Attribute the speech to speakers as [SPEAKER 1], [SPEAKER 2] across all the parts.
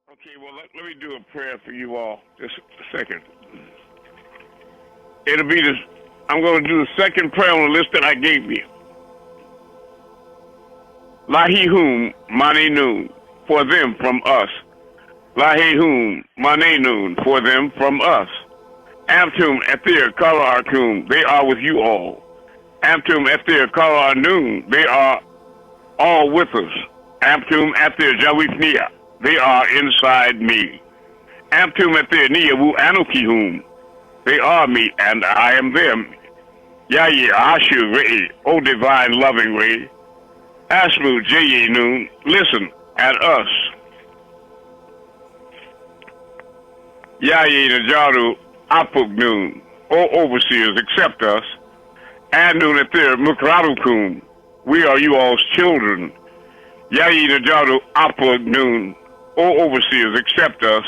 [SPEAKER 1] Okay, well, let me do a prayer for you all. Just a second. It'll be this. I'm going to do the second prayer on the list that I gave you. Lahi hum mane noon, for them from us. Lahi hum mane noon, for them from us. Amtum ethir kala arkum, they are with you all. Amtum ethir kala noon, they are all with us. Amtum ethir jawifnia, they are inside me. Amtum ethir niyawu anukihum, they are me and I am them. Yaye ashu rei, O divine loving ray. Asmu jaye noon, listen at us. Yaye najaru apug noon, O overseers, accept us. Anun ethir mukrarukum, we are you all's children. Yaye najaru apug noon, O overseers, accept us.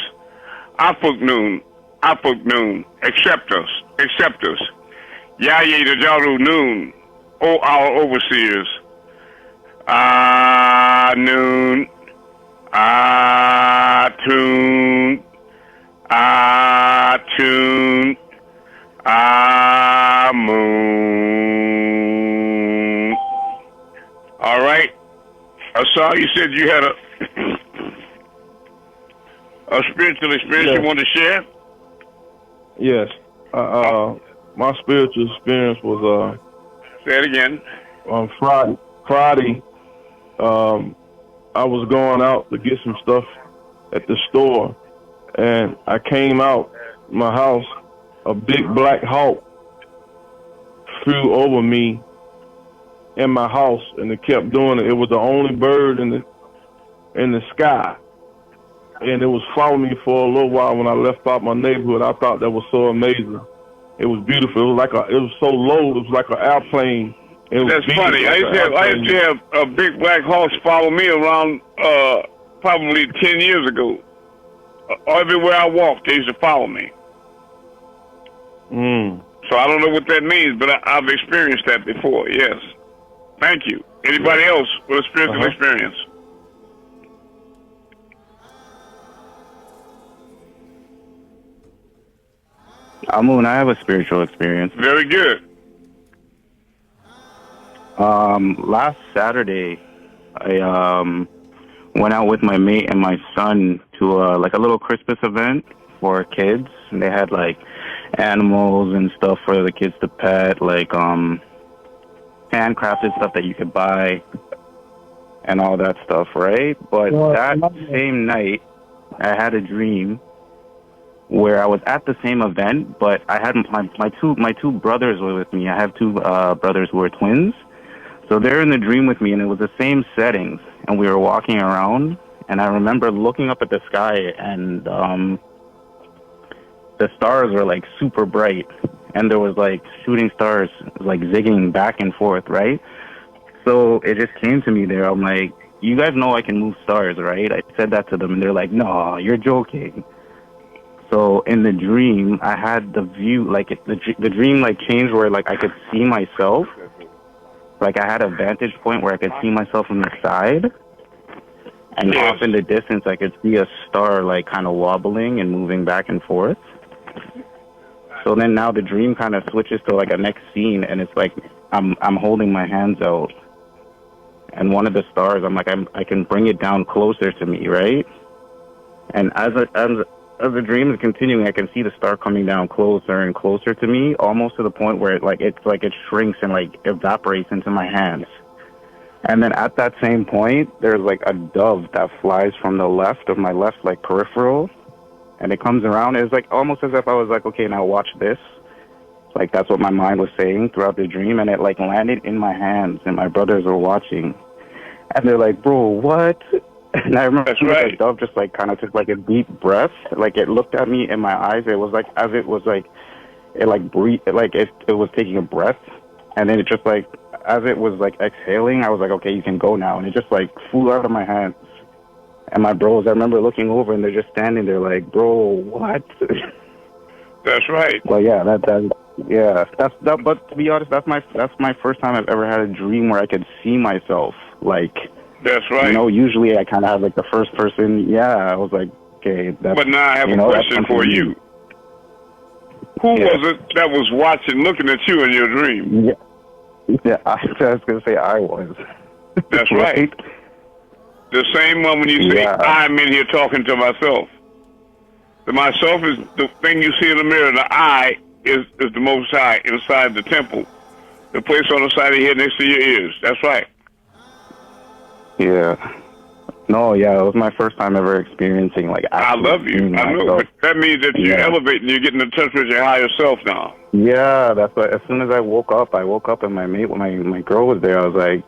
[SPEAKER 1] Apug noon, accept us, accept us. Yaye najaru noon, O our overseers. Noon, tune, moon. All right. I saw you said you had a spiritual experience you want to share.
[SPEAKER 2] Yes. My spiritual experience was
[SPEAKER 1] say it again.
[SPEAKER 2] On Friday. I was going out to get some stuff at the store, and I came out my house. A big black hawk flew over me in my house, and it kept doing it. It was the only bird in the sky, and it was following me for a little while. When I left out my neighborhood, I thought that was so amazing. It was beautiful. It was so low. It was like an airplane.
[SPEAKER 1] That's funny. I used to have a big black horse follow me around probably 10 years ago. Everywhere I walked, they used to follow me. So I don't know what that means, but I've experienced that before, yes. Thank you. Anybody else with a spiritual experience?
[SPEAKER 3] Amun, I have a spiritual experience.
[SPEAKER 1] Very good.
[SPEAKER 3] Last Saturday, I went out with my mate and my son to a little Christmas event for kids. And they had like animals and stuff for the kids to pet, like handcrafted stuff that you could buy and all that stuff, right? But that same night, I had a dream where I was at the same event, but I had my two brothers were with me. I have two brothers who are twins. So they're in the dream with me, and it was the same settings, and we were walking around, and I remember looking up at the sky, and the stars were, like, super bright, and there was, like, shooting stars, like, zigging back and forth, right? So it just came to me there. I'm like, you guys know I can move stars, right? I said that to them, and they're like, no, you're joking. So in the dream, I had the view, like, the dream, like, changed where, like, I could see myself. Like, I had a vantage point where I could see myself from the side. And off in the distance, I could see a star, like, kind of wobbling and moving back and forth. So then now the dream kind of switches to, like, a next scene, and it's like I'm holding my hands out. And one of the stars, I'm like, I can bring it down closer to me, right? And as the dream is continuing, I can see the star coming down closer and closer to me, almost to the point where it shrinks and like evaporates into my hands. And then at that same point, there's like a dove that flies from the left of my left like peripheral, and it comes around. It's like almost as if I was like, okay, now watch this. Like that's what my mind was saying throughout the dream, and it like landed in my hands, and my brothers were watching, and they're like, "Bro, what?" And I remember the dove just like kind of took like a deep breath, like it looked at me in my eyes. It was like as it was like it like breathed, like it was taking a breath, and then it just like as it was like exhaling, I was like, okay, you can go now, and it just like flew out of my hands. And my bros, I remember looking over, and they're just standing there like, "Bro, what?"
[SPEAKER 1] That's right.
[SPEAKER 3] Well, yeah, that's that. But to be honest, that's my first time I've ever had a dream where I could see myself. Like,
[SPEAKER 1] that's right.
[SPEAKER 3] You know, usually I kind of have like the first person. Yeah, I was like, Okay, that's,
[SPEAKER 1] But now I have a question for you. Who was it that was watching, looking at you in your dream?
[SPEAKER 3] Yeah, I was going to say I was.
[SPEAKER 1] That's right. The same one when you say, I'm in here talking to myself. The myself is the thing you see in the mirror. The I is the Most High inside the temple. The place on the side of your head next to your ears. That's right.
[SPEAKER 3] Yeah. No, yeah, it was my first time ever experiencing, like,
[SPEAKER 1] I love you. I know, but that means that you're elevating. You're getting in touch with your higher self now.
[SPEAKER 3] Yeah, that's what. As soon as I woke up and my girl was there. I was like,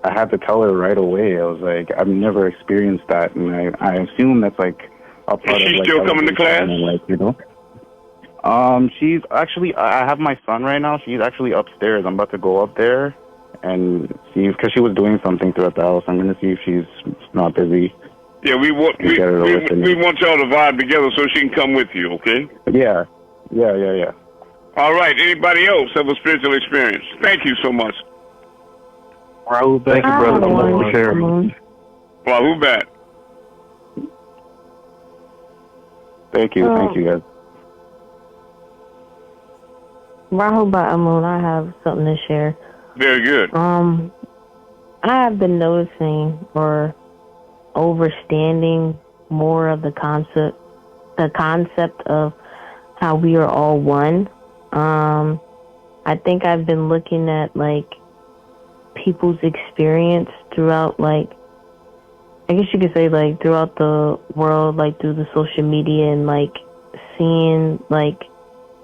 [SPEAKER 3] I had to tell her right away. I was like, I've never experienced that, and I assume that's like a part of. Is she still coming to class? And, like, you know. She's actually. I have my son right now. She's actually upstairs. I'm about to go up there and see, because she was doing something throughout the house. I'm gonna see if she's not busy.
[SPEAKER 1] Yeah, we want y'all to vibe together so she can come with you. Okay?
[SPEAKER 3] Yeah.
[SPEAKER 1] All right. Anybody else have a spiritual experience? Thank you so much.
[SPEAKER 3] Rahul, thank you, brother, so much for sharing.
[SPEAKER 1] Rahul back.
[SPEAKER 3] Thank you guys.
[SPEAKER 4] Rahul by Amun, I have something to share.
[SPEAKER 1] Very good.
[SPEAKER 4] I have been noticing or overstanding more of the concept of how we are all one. I think I've been looking at, like, people's experience throughout, like, I guess you could say, like, throughout the world, like, through the social media, and, like, seeing, like,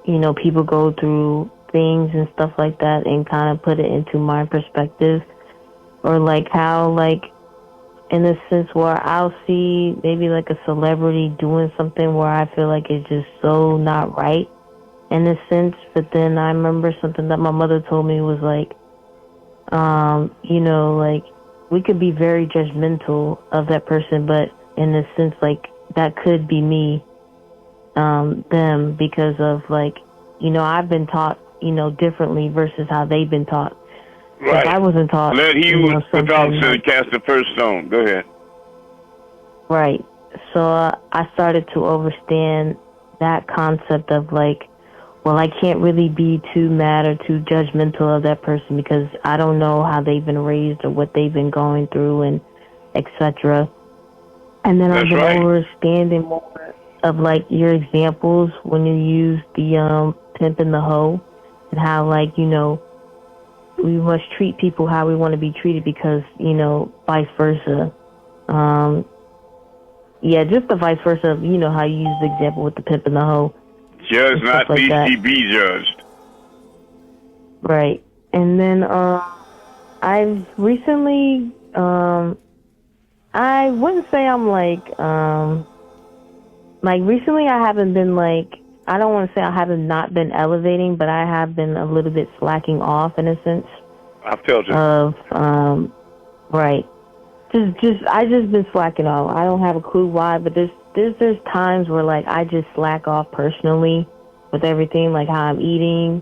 [SPEAKER 4] you know, people go through things and stuff like that, and kind of put it into my perspective. Or, like, how, like, in a sense where I'll see maybe, like, a celebrity doing something where I feel like it's just so not right in a sense. But then I remember something that my mother told me was, like, you know, like, we could be very judgmental of that person, but in a sense, like, that could be me, them, because of, like, you know, I've been taught, you know, differently versus how they've been taught.
[SPEAKER 1] Right.
[SPEAKER 4] Like, I wasn't taught.
[SPEAKER 1] Let he who is without sin cast the first stone. Go ahead.
[SPEAKER 4] Right. So I started to understand that concept of, like, well, I can't really be too mad or too judgmental of that person because I don't know how they've been raised or what they've been going through, and etc. And then I've been understanding more of, like, your examples when you use the pimp and the hoe, and how, like, you know, we must treat people how we want to be treated because, you know, vice versa. Yeah, just the vice versa of, you know, how you use the example with the pimp and the hoe.
[SPEAKER 1] Judge not, like, be judged.
[SPEAKER 4] Right. And then I've recently, I wouldn't say I'm like recently I haven't been, like, I don't want to say I haven't not been elevating, but I have been a little bit slacking off in a sense.
[SPEAKER 1] I felt it.
[SPEAKER 4] Of, right. I just been slacking off. I don't have a clue why, but there's times where, like, I just slack off personally with everything, like how I'm eating,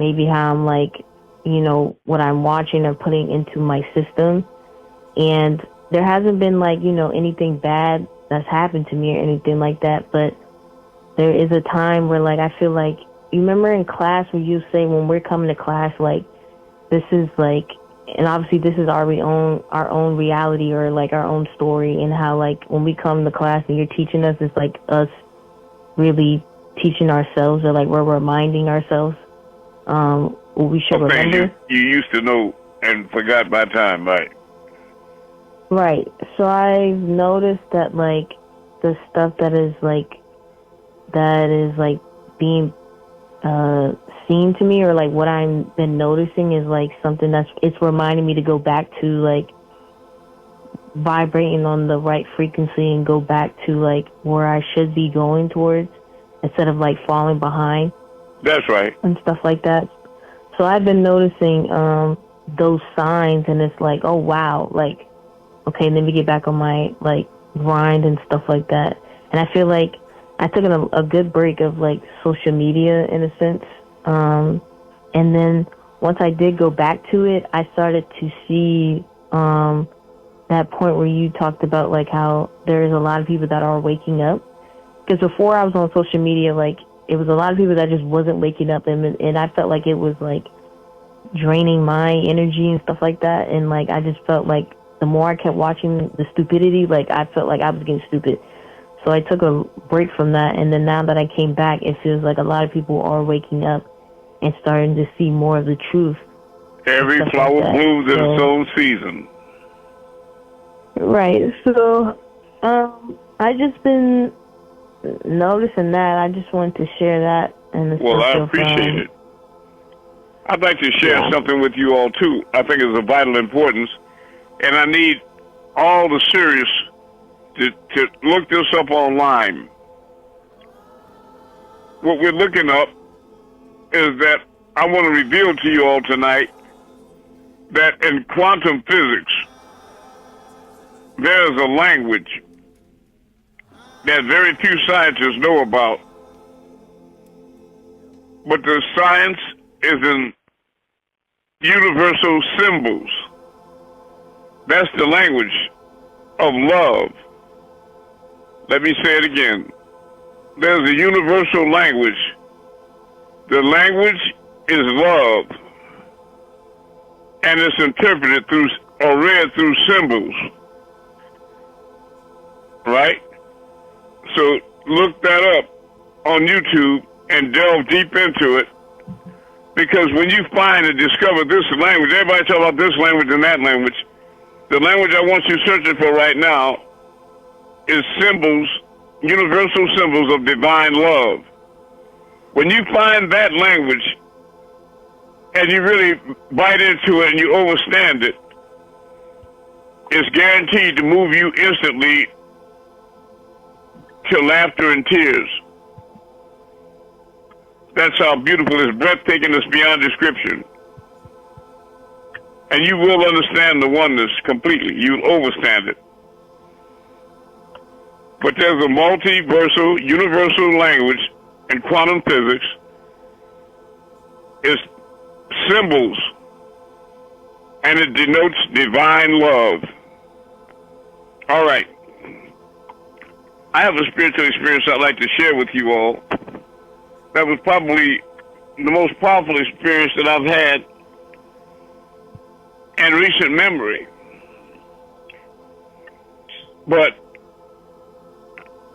[SPEAKER 4] maybe how I'm, like, you know, what I'm watching or putting into my system. And there hasn't been, like, you know, anything bad that's happened to me or anything like that, but there is a time where, like, I feel like, you remember in class where you say when we're coming to class, like, this is, like, and obviously this is our own reality, or, like, our own story, and how, like, when we come to class and you're teaching us, it's like us really teaching ourselves, or, like, we're reminding ourselves what we should remember.
[SPEAKER 1] You used to know and forgot by time, right?
[SPEAKER 4] Right. So I've noticed that, like, the stuff that is being seen to me, or, like, what I've been noticing is, like, something it's reminding me to go back to, like, vibrating on the right frequency and go back to, like, where I should be going towards, instead of, like, falling behind.
[SPEAKER 1] That's right.
[SPEAKER 4] And stuff like that. So I've been noticing those signs, and it's like, oh wow, like, okay, let me get back on my, like, grind and stuff like that. And I feel like I took a good break of, like, social media in a sense. And then once I did go back to it, I started to see that point where you talked about, like, how there's a lot of people that are waking up because before I was on social media, like, it was a lot of people that just wasn't waking up, and I felt like it was, like, draining my energy and stuff like that, and, like, I just felt like the more I kept watching the stupidity, like, I felt like I was getting stupid. So I took a break from that, and then now that I came back, it feels like a lot of people are waking up and starting to see more of the truth.
[SPEAKER 1] Every flower
[SPEAKER 4] like
[SPEAKER 1] blooms in its own season.
[SPEAKER 4] Right. So, I just been noticing that. I just wanted to share that. And
[SPEAKER 1] well, I appreciate it. I'd like to share something with you all, too. I think it's of vital importance. And I need all the serious to look this up online. What we're looking up is that I want to reveal to you all tonight that in quantum physics, there's a language that very few scientists know about. But the science is in universal symbols. That's the language of love. Let me say it again. There's a universal language. The language is love. And it's interpreted through or read through symbols. Right? So look that up on YouTube and delve deep into it. Because when you find and discover this language, everybody talk about this language and that language. The language I want you searching for right now is symbols, universal symbols of divine love. When you find that language and you really bite into it and you understand it, it's guaranteed to move you instantly to laughter and tears. That's how beautiful it is, breathtaking, it's beyond description. And you will understand the oneness completely. You'll understand it. But there's a multiversal, universal language in quantum physics. It's symbols, and it denotes divine love. All right. I have a spiritual experience I'd like to share with you all. That was probably the most powerful experience that I've had in recent memory. But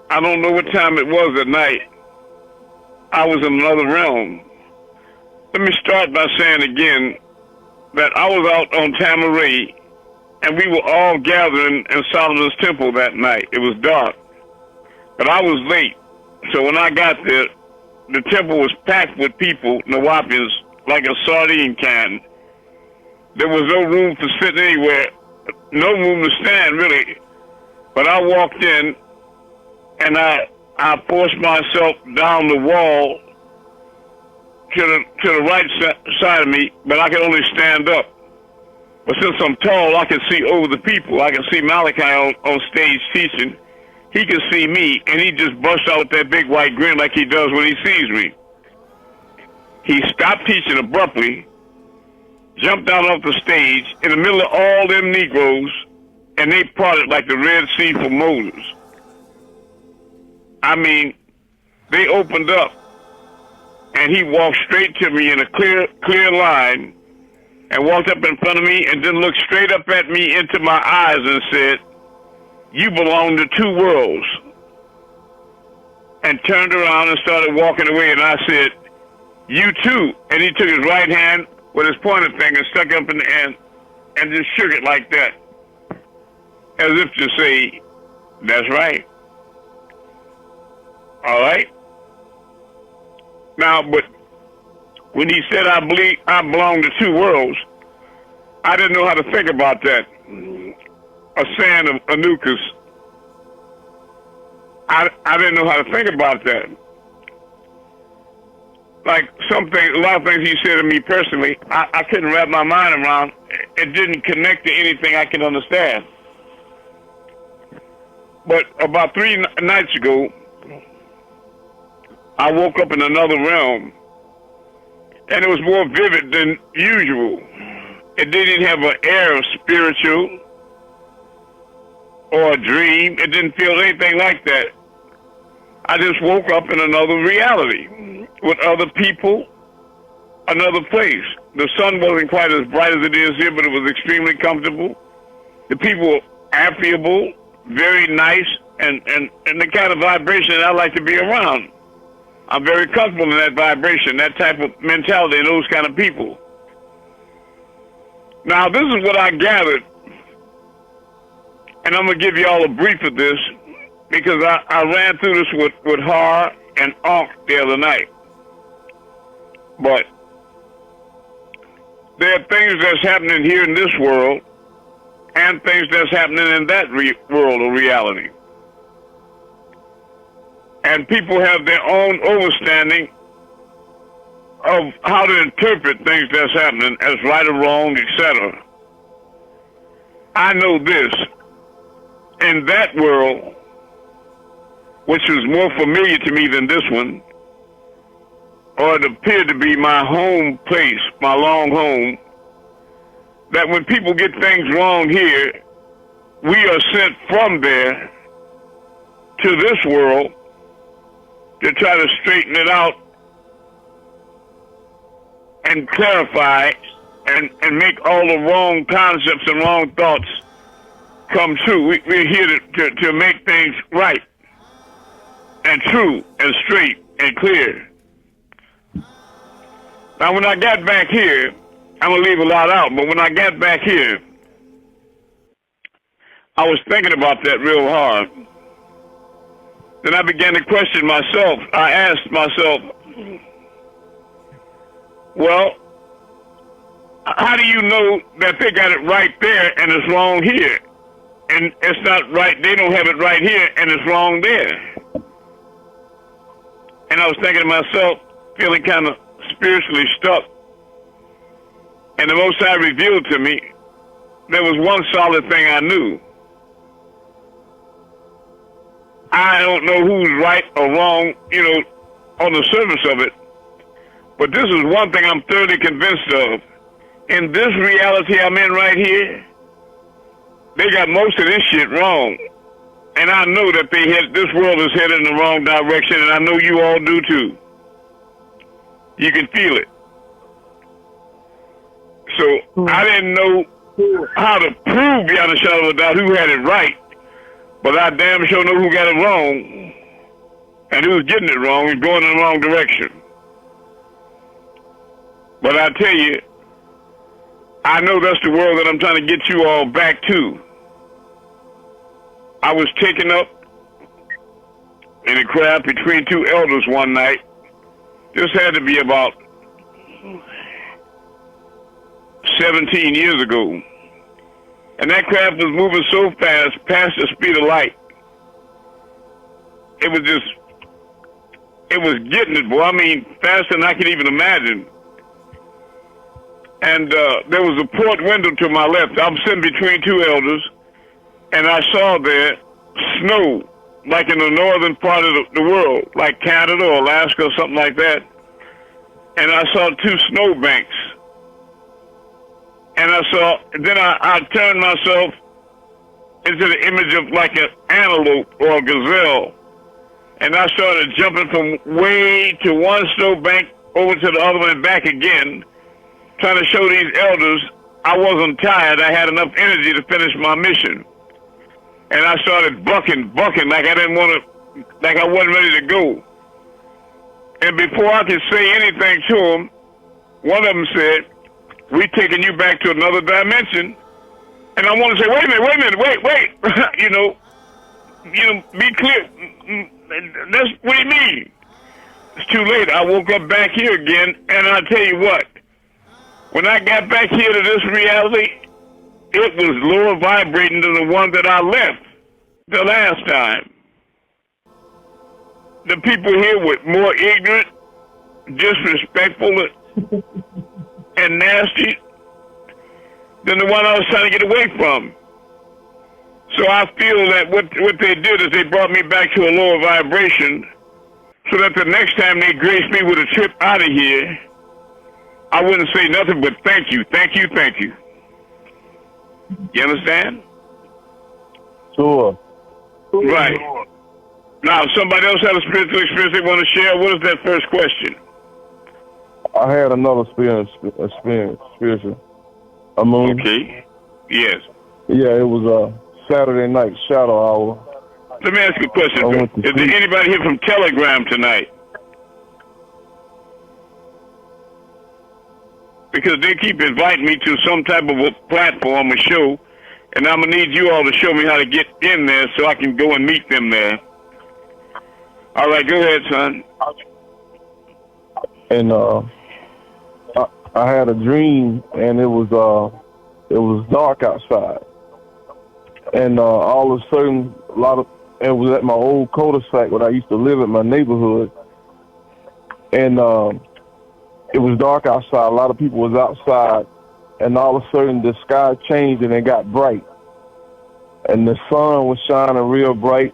[SPEAKER 1] I don't know what time it was at night. I was in another realm. Let me start by saying again that I was out on Amun-Rayay, and we were all gathering in Solomon's temple that night. It was dark, but I was late. So when I got there, the temple was packed with people, Nawapians, like a sardine can. There was no room to sit anywhere, no room to stand, really. But I walked in, and I forced myself down the wall to the right side of me, but I could only stand up. But since I'm tall, I can see over the people. I can see Malachi on stage teaching. He can see me, and he just busts out with that big white grin like he does when he sees me. He stopped teaching abruptly, jumped down off the stage in the middle of all them Negroes, and they parted like the Red Sea for Moses. I mean, they opened up, and he walked straight to me in a clear line, and walked up in front of me, and then looked straight up at me into my eyes and said, "You belong to two worlds," and turned around and started walking away, and I said, "You too," and he took his right hand with his pointer finger, stuck up in the end, and just shook it like that, as if to say, "That's right." All right? Now, but when he said I belong to two worlds, I didn't know how to think about that. A saying of Anukas. I didn't know how to think about that. Like a lot of things he said to me personally, I couldn't wrap my mind around. It didn't connect to anything I could understand. But about 3 nights ago, I woke up in another realm, and it was more vivid than usual. It didn't have an air of spiritual or a dream. It didn't feel anything like that. I just woke up in another reality with other people, another place. The sun wasn't quite as bright as it is here, but it was extremely comfortable. The people were affable, very nice, and the kind of vibration that I like to be around. I'm very comfortable in that vibration, that type of mentality, and those kind of people. Now, this is what I gathered, and I'm going to give you all a brief of this, because I ran through this with horror and awe the other night. But there are things that's happening here in this world and things that's happening in that world of reality. And people have their own understanding of how to interpret things that's happening as right or wrong, etc. I know this. In that world, which was more familiar to me than this one, or it appeared to be my home place, my long home, that when people get things wrong here, we are sent from there to this world to try to straighten it out and clarify and make all the wrong concepts and wrong thoughts come true. We're here to make things right and true and straight and clear. Now, when I got back here, I'm going to leave a lot out, but when I got back here, I was thinking about that real hard. Then I began to question myself. I asked myself, well, how do you know that they got it right there and it's wrong here? And it's not right, they don't have it right here and it's wrong there. And I was thinking to myself, feeling kind of spiritually stuck. And the Most High revealed to me, there was one solid thing I knew. I don't know who's right or wrong, on the surface of it. But this is one thing I'm thoroughly convinced of. In this reality I'm in right here, they got most of this shit wrong. And I know that this world is headed in the wrong direction, and I know you all do too. You can feel it. So I didn't know how to prove beyond a shadow of a doubt who had it right, but I damn sure know who got it wrong, and who's getting it wrong and going in the wrong direction. But I tell you, I know that's the world that I'm trying to get you all back to. I was taken up in a crowd between two elders one night. This had to be about 17 years ago. And that craft was moving so fast, past the speed of light. It was getting it, boy. I mean, faster than I could even imagine. And there was a port window to my left. I'm sitting between two elders, and I saw there snow, like in the northern part of the world, like Canada or Alaska or something like that. And I saw two snow banks. And then I turned myself into the image of like an antelope or a gazelle. And I started jumping from way to one snow bank over to the other one and back again, trying to show these elders I wasn't tired. I had enough energy to finish my mission. And I started bucking like I wasn't ready to go. And before I could say anything to them, one of them said, "We taking you back to another dimension." And I want to say, wait a minute, wait. Be clear. What do you mean? It's too late. I woke up back here again, and I tell you what, when I got back here to this reality, it was lower vibrating than the one that I left the last time. The people here were more ignorant, disrespectful, and nasty than the one I was trying to get away from. So I feel that what they did is they brought me back to a lower vibration so that the next time they graced me with a trip out of here, I wouldn't say nothing but thank you, thank you, thank you. You understand?
[SPEAKER 2] Sure.
[SPEAKER 1] Right. Now, if somebody else had a spiritual experience they want to share, what is that first question?
[SPEAKER 2] I had another experience spiritual. Amun.
[SPEAKER 1] Okay. Yes.
[SPEAKER 2] Yeah, it was a Saturday night shadow hour.
[SPEAKER 1] Let me ask you a question. Is there anybody here from Telegram tonight? Because they keep inviting me to some type of a platform or show, and I'm going to need you all to show me how to get in there so I can go and meet them there. All right, go ahead, son.
[SPEAKER 2] And I had a dream, and it was dark outside, and all of a sudden, it was at my old cul-de-sac where I used to live in my neighborhood, and it was dark outside. A lot of people was outside, and all of a sudden the sky changed and it got bright, and the sun was shining real bright,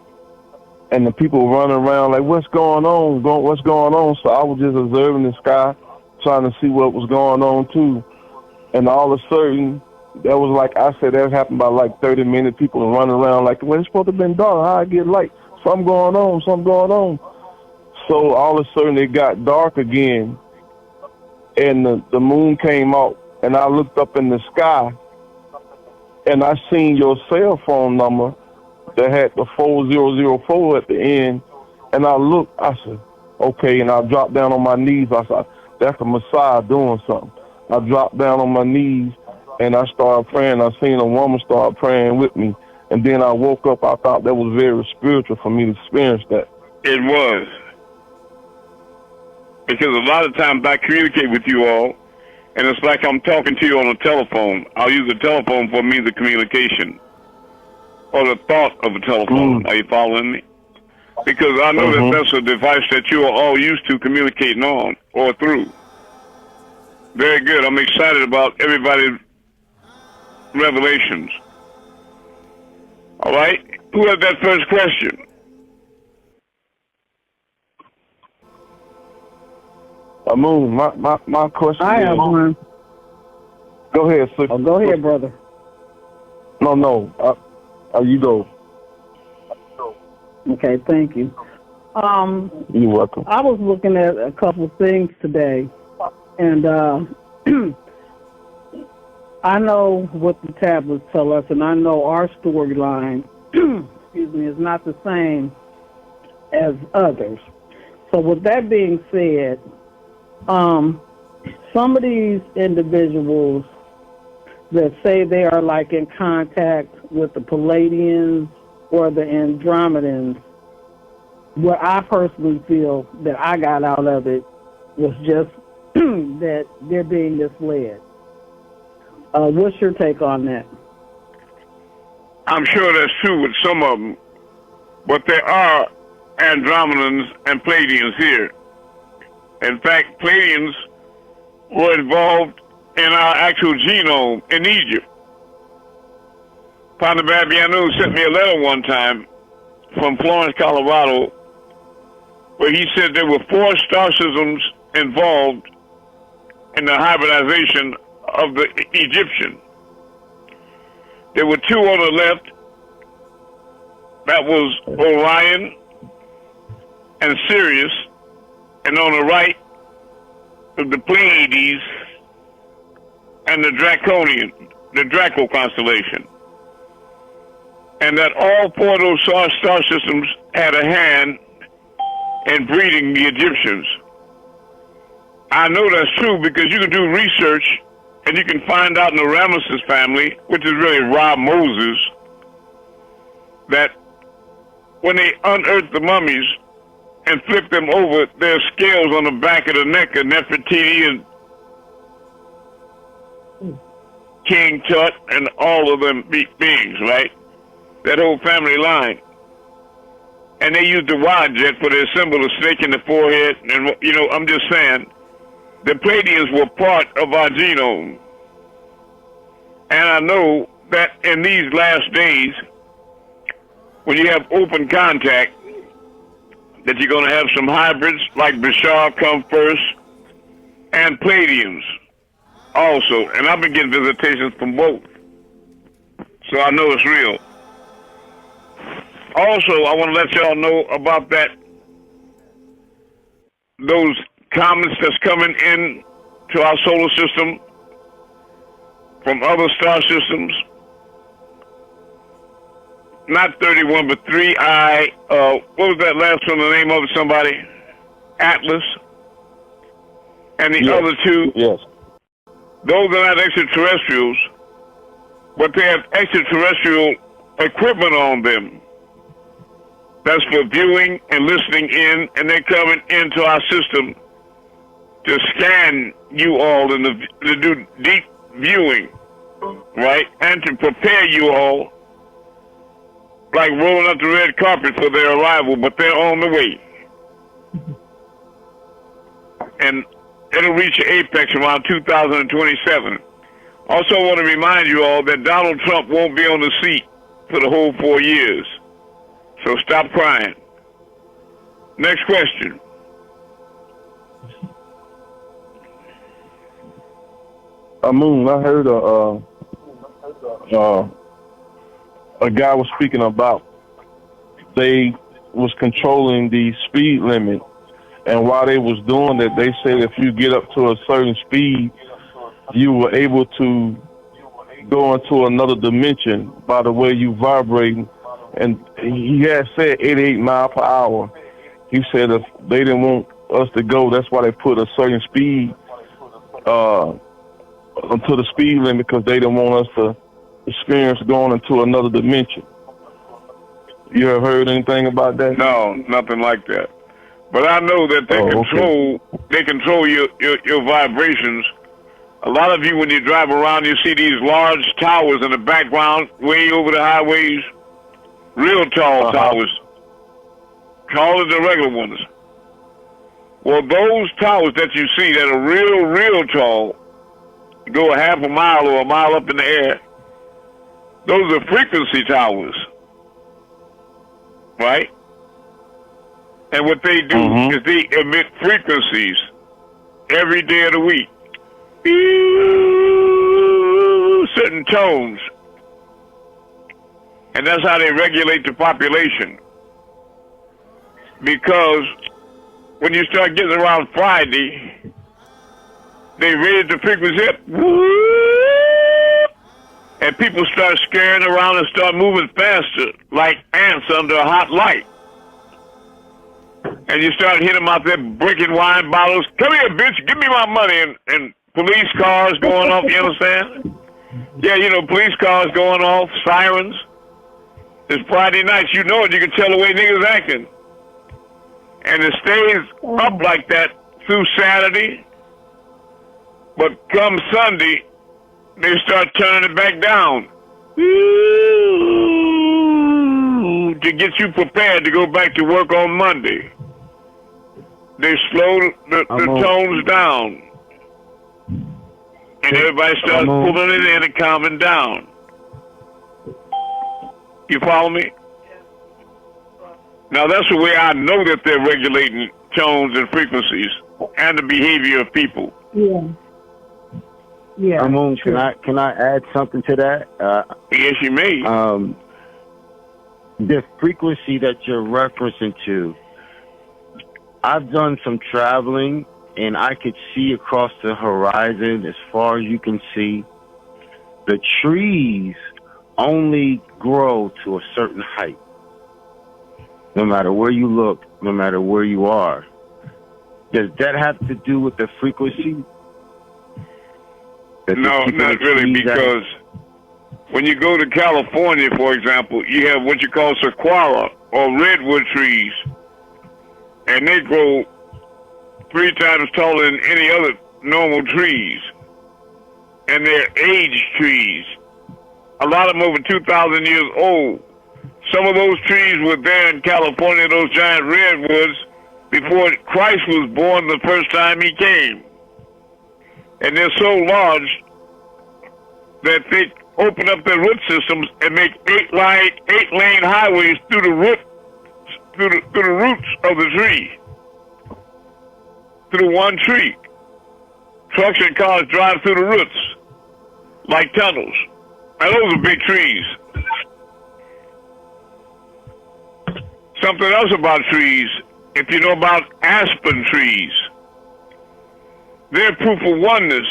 [SPEAKER 2] and the people running around like, "What's going on? What's going on?" So I was just observing the sky, trying to see what was going on too, and all of a sudden, that was like I said, that happened by like 30 minutes. People were running around like, "Well, it's supposed to have been dark. How I get light? Something going on. Something going on." So all of a sudden it got dark again, and the moon came out, and I looked up in the sky, and I seen your cell phone number that had the 4004 at the end, and I looked, I said, okay, and I dropped down on my knees. I said, that's the Messiah doing something. I dropped down on my knees, and I started praying. I seen a woman start praying with me, and then I woke up. I thought that was very spiritual for me to experience that.
[SPEAKER 1] It was. Because a lot of times I communicate with you all, and it's like I'm talking to you on a telephone. I'll use the telephone for means of communication, or the thought of a telephone. Are you following me? Because I know that that's a device that you are all used to communicating on or through. Very good. I'm excited about everybody's revelations. All right? Who had that first question?
[SPEAKER 2] Amun, my question
[SPEAKER 5] I have one.
[SPEAKER 2] Go ahead, sir.
[SPEAKER 5] Oh, go ahead, brother.
[SPEAKER 2] No. You go.
[SPEAKER 5] Okay, thank you.
[SPEAKER 2] You're welcome.
[SPEAKER 5] I was looking at a couple of things today, and I know what the tablets tell us, and I know our storyline, excuse me, is not the same as others. So with that being said, some of these individuals that say they are like in contact with the Palladians or the Andromedans, what I personally feel that I got out of it was just that they're being misled. What's your take on that?
[SPEAKER 1] I'm sure that's true with some of them, but there are Andromedans and Palladians here. In fact, Palladians were involved in our actual genome in Egypt. Father Babiano sent me a letter one time from Florence, Colorado, where he said there were 4 star systems involved in the hybridization of the Egyptian. There were 2 on the left, that was Orion and Sirius, and on the right, the Pleiades and the Draco constellation. And that all 4 of those star systems had a hand in breeding the Egyptians. I know that's true because you can do research and you can find out in the Ramesses family, which is really Ra Moses, that when they unearthed the mummies and flipped them over, their scales on the back of the neck of Nefertiti and King Tut and all of them beings, right? That whole family line. And they used the Wadjet for their symbol of snake in the forehead. And, you know, I'm just saying, the Pleiadians were part of our genome. And I know that in these last days, when you have open contact, that you're going to have some hybrids like Bashar come first, and Pleiadians also. And I've been getting visitations from both. So I know it's real. Also, I want to let y'all know about those comets that's coming in to our solar system from other star systems. Not 31, but 3I. What was that last one? The name of it? Somebody? Atlas. And the other two.
[SPEAKER 2] Yes.
[SPEAKER 1] Those are not extraterrestrials, but they have extraterrestrial equipment on them. That's for viewing and listening in, and they're coming into our system to scan you all and to do deep viewing, right? And to prepare you all, like rolling up the red carpet for their arrival, but they're on the way. And it'll reach an apex around 2027. Also, I want to remind you all that Donald Trump won't be on the seat for the whole 4 years. So stop crying. Next question.
[SPEAKER 2] Amun, I heard a guy was speaking about they was controlling the speed limit, and while they was doing that, they said if you get up to a certain speed, you were able to go into another dimension by the way you vibrating. And he had said 88 miles per hour. He said if they didn't want us to go, that's why they put a certain speed onto the speed limit, because they didn't want us to experience going into another dimension. You ever heard anything about that?
[SPEAKER 1] No, nothing like that. But I know that they control your vibrations. A lot of you, when you drive around, you see these large towers in the background, way over the highways. Real tall towers, taller than regular ones. Well, those towers that you see that are real tall, go a half a mile or a mile up in the air, those are frequency towers, right? And what they do is they emit frequencies every day of the week. Certain tones. And that's how they regulate the population. Because when you start getting around Friday, they raise the frequency up. And people start scaring around and start moving faster, like ants under a hot light. And you start hitting them out there, breaking wine bottles. Come here, bitch, give me my money. And police cars going off, you understand? Yeah, you know, police cars going off, sirens. It's Friday nights, you know it, you can tell the way niggas acting. And it stays up like that through Saturday, but come Sunday, they start turning it back down. To get you prepared to go back to work on Monday. They slow the tones down. And everybody starts pulling it in and calming down. You follow me? Now that's the way I know that they're regulating tones and frequencies and the behavior of people.
[SPEAKER 5] Yeah. Yeah.
[SPEAKER 6] Amun, can I add something to that?
[SPEAKER 1] Yes, you may.
[SPEAKER 6] The frequency that you're referencing to, I've done some traveling and I could see across the horizon as far as you can see. The trees only grow to a certain height. No matter where you look, no matter where you are. Does that have to do with the frequency?
[SPEAKER 1] No, not really, because when you go to California, for example, you have what you call saguaro or redwood trees, and they grow 3 times taller than any other normal trees, and they're aged trees. A lot of them over 2,000 years old. Some of those trees were there in California, those giant redwoods, before Christ was born the first time he came. And they're so large that they open up their root systems and make 8-lane highways through the roots of the tree. Through one tree. Trucks and cars drive through the roots like tunnels. And those are big trees. Something else about trees, if you know about aspen trees, they're proof of oneness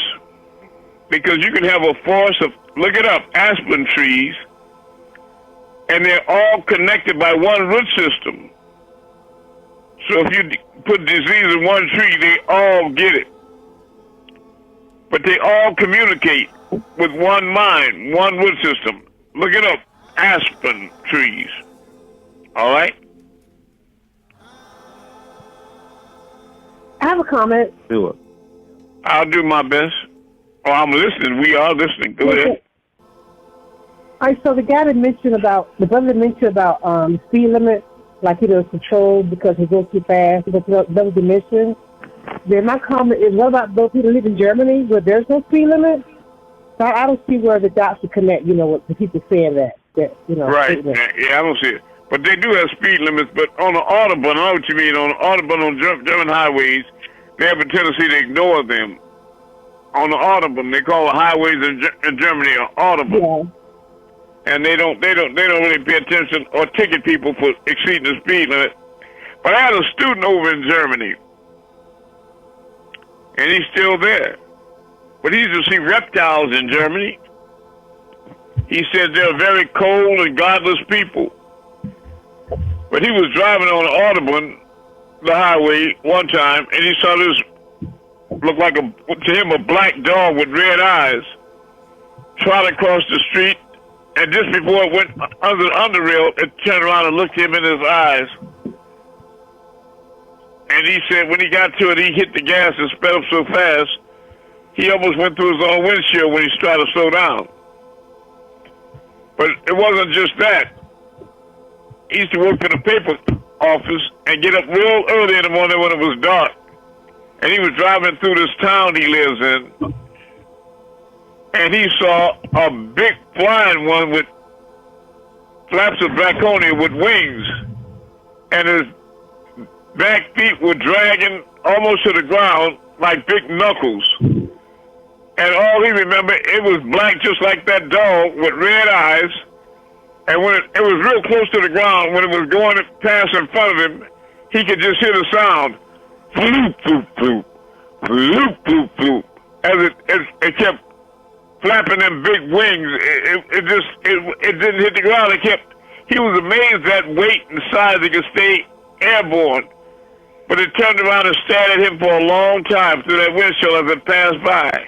[SPEAKER 1] because you can have a forest of, look it up, aspen trees, and they're all connected by one root system. So if you put disease in one tree, they all get it. But they all communicate with one mind, one root system. Look it up, aspen trees. All right?
[SPEAKER 7] I have a comment.
[SPEAKER 3] Do it.
[SPEAKER 1] I'll do my best. Oh, I'm listening. We are listening. Go ahead.
[SPEAKER 7] All right, so the guy that mentioned about, the brother that mentioned about speed limit, like he was controlled because he goes too fast, he goes to another dimension. Then my comment is, what about those people who live in Germany where there's no speed limit? So I don't see where the dots would connect, you know, with the people saying that you know.
[SPEAKER 1] Right. Yeah, I don't see it. But they do have speed limits, but on the Audubon, I know what you mean, on the Audubon on German highways, they have a tendency to ignore them. On the Audubon, they call the highways in Germany Audubon.
[SPEAKER 7] Yeah.
[SPEAKER 1] And they don't really pay attention or ticket people for exceeding the speed limit. But I had a student over in Germany, and he's still there. But he used to see reptiles in Germany. He said they're very cold and godless people. But he was driving on the Audubon, the highway, one time, and he saw this, looked like to him, a black dog with red eyes, trot across the street. And just before it went under the underrail, it turned around and looked him in his eyes. And he said when he got to it, he hit the gas and sped up so fast, he almost went through his own windshield when he tried to slow down. But it wasn't just that. He used to work in a paper office and get up real early in the morning when it was dark. And he was driving through this town he lives in. And he saw a big flying one with flaps of draconia with wings. And his back feet were dragging almost to the ground like big knuckles. And all he remembered, it was black just like that dog with red eyes. And when it was real close to the ground, when it was going past in front of him, he could just hear the sound. Floop, floop, floop. Floop, floop, floop. As it kept flapping them big wings. It didn't hit the ground. He was amazed at weight and size. It could stay airborne. But it turned around and stared at him for a long time through that windshield as it passed by.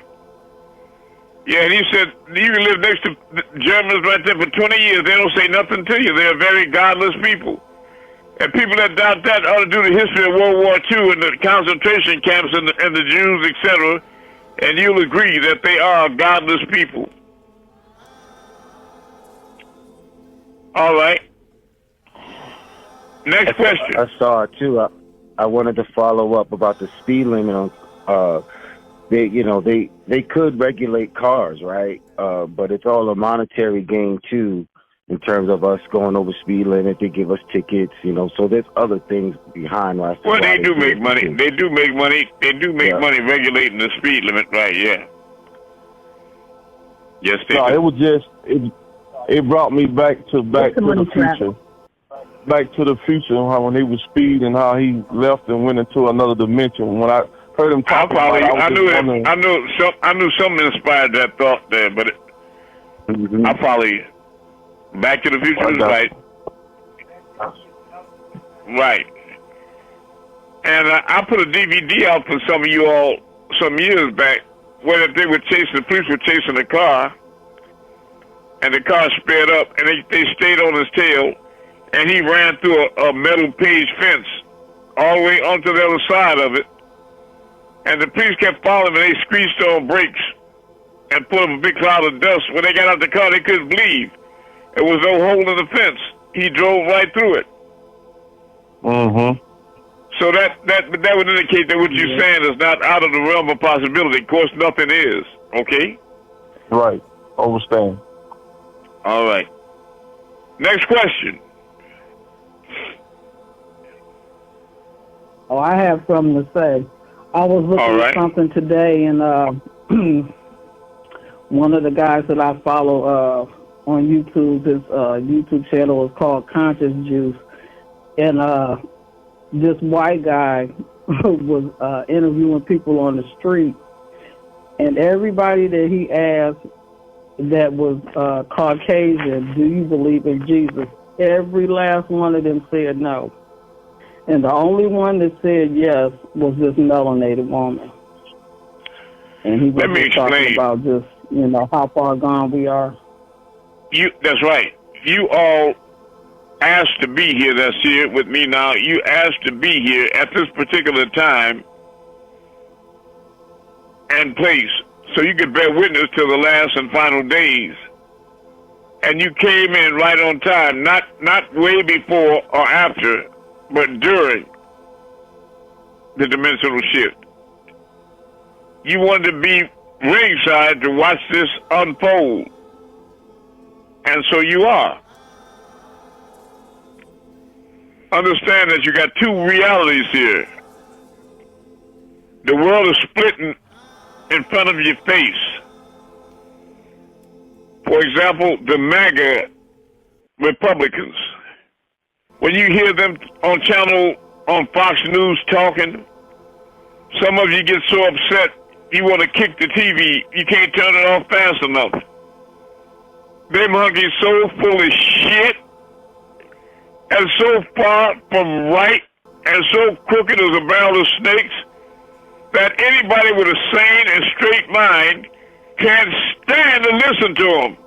[SPEAKER 1] Yeah, and he said, you can live next to Germans right there for 20 years. They don't say nothing to you. They're very godless people. And people that doubt that ought to do the history of World War II and the concentration camps and the Jews, etc., and you'll agree that they are godless people. All right. Next question.
[SPEAKER 6] I saw it too. I wanted to follow up about the speed limit on. They could regulate cars, right? But it's all a monetary gain too, in terms of us going over speed limit. They give us tickets, So there's other things behind.
[SPEAKER 1] Well, they do make money. They do make money. They do make money regulating the speed limit, right? Yeah. Yes, they do.
[SPEAKER 2] It was just it brought me back to the future. Back to the future, how when he was speeding, how he left and went into another dimension. When I heard him talk about it, I
[SPEAKER 1] knew something inspired that thought there, but I probably Back to the Future is right. Right. And I put a DVD out for some of you all some years back where the police were chasing a car, and the car sped up, and they stayed on his tail, and he ran through a metal cage fence all the way onto the other side of it. And the police kept following him, and they screeched on brakes and put up a big cloud of dust. When they got out the car, they couldn't believe there was no hole in the fence. He drove right through it.
[SPEAKER 2] Mm-hmm.
[SPEAKER 1] So that would indicate that what you're saying is not out of the realm of possibility. Of course, nothing is. Okay?
[SPEAKER 2] Right. Understand.
[SPEAKER 1] All right. Next question.
[SPEAKER 5] Oh, I have something to say. I was looking at something today, and one of the guys that I follow on YouTube, his YouTube channel is called Conscious Juice, and this white guy was interviewing people on the street, and everybody that he asked that was Caucasian, do you believe in Jesus? Every last one of them said no. And the only one that said yes was this melanated woman. And he was just talking about just, how far gone we are.
[SPEAKER 1] That's right. You all asked to be here, that's here with me now. You asked to be here at this particular time and place so you could bear witness to the last and final days. And you came in right on time, not way before or after, but during the dimensional shift. You wanted to be ringside to watch this unfold. And so you are. Understand that you got two realities here. The world is splitting in front of your face. For example, the MAGA Republicans. When you hear them on Fox News talking, some of you get so upset you want to kick the TV. You can't turn it off fast enough. Them monkeys so full of shit and so far from right and so crooked as a barrel of snakes that anybody with a sane and straight mind can't stand to listen to them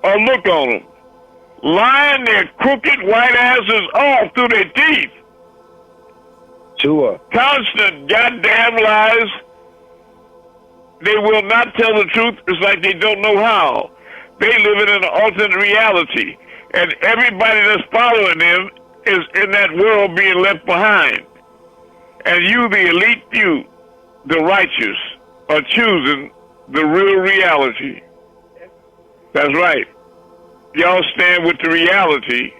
[SPEAKER 1] or look on them, lying their crooked white asses off through their teeth.
[SPEAKER 6] Sure.
[SPEAKER 1] Constant goddamn lies. They will not tell the truth. It's like they don't know how. They live in an alternate reality, and everybody that's following them is in that world being left behind. And you, the elite few, the righteous, are choosing the real reality. That's right. Y'all stand with the reality,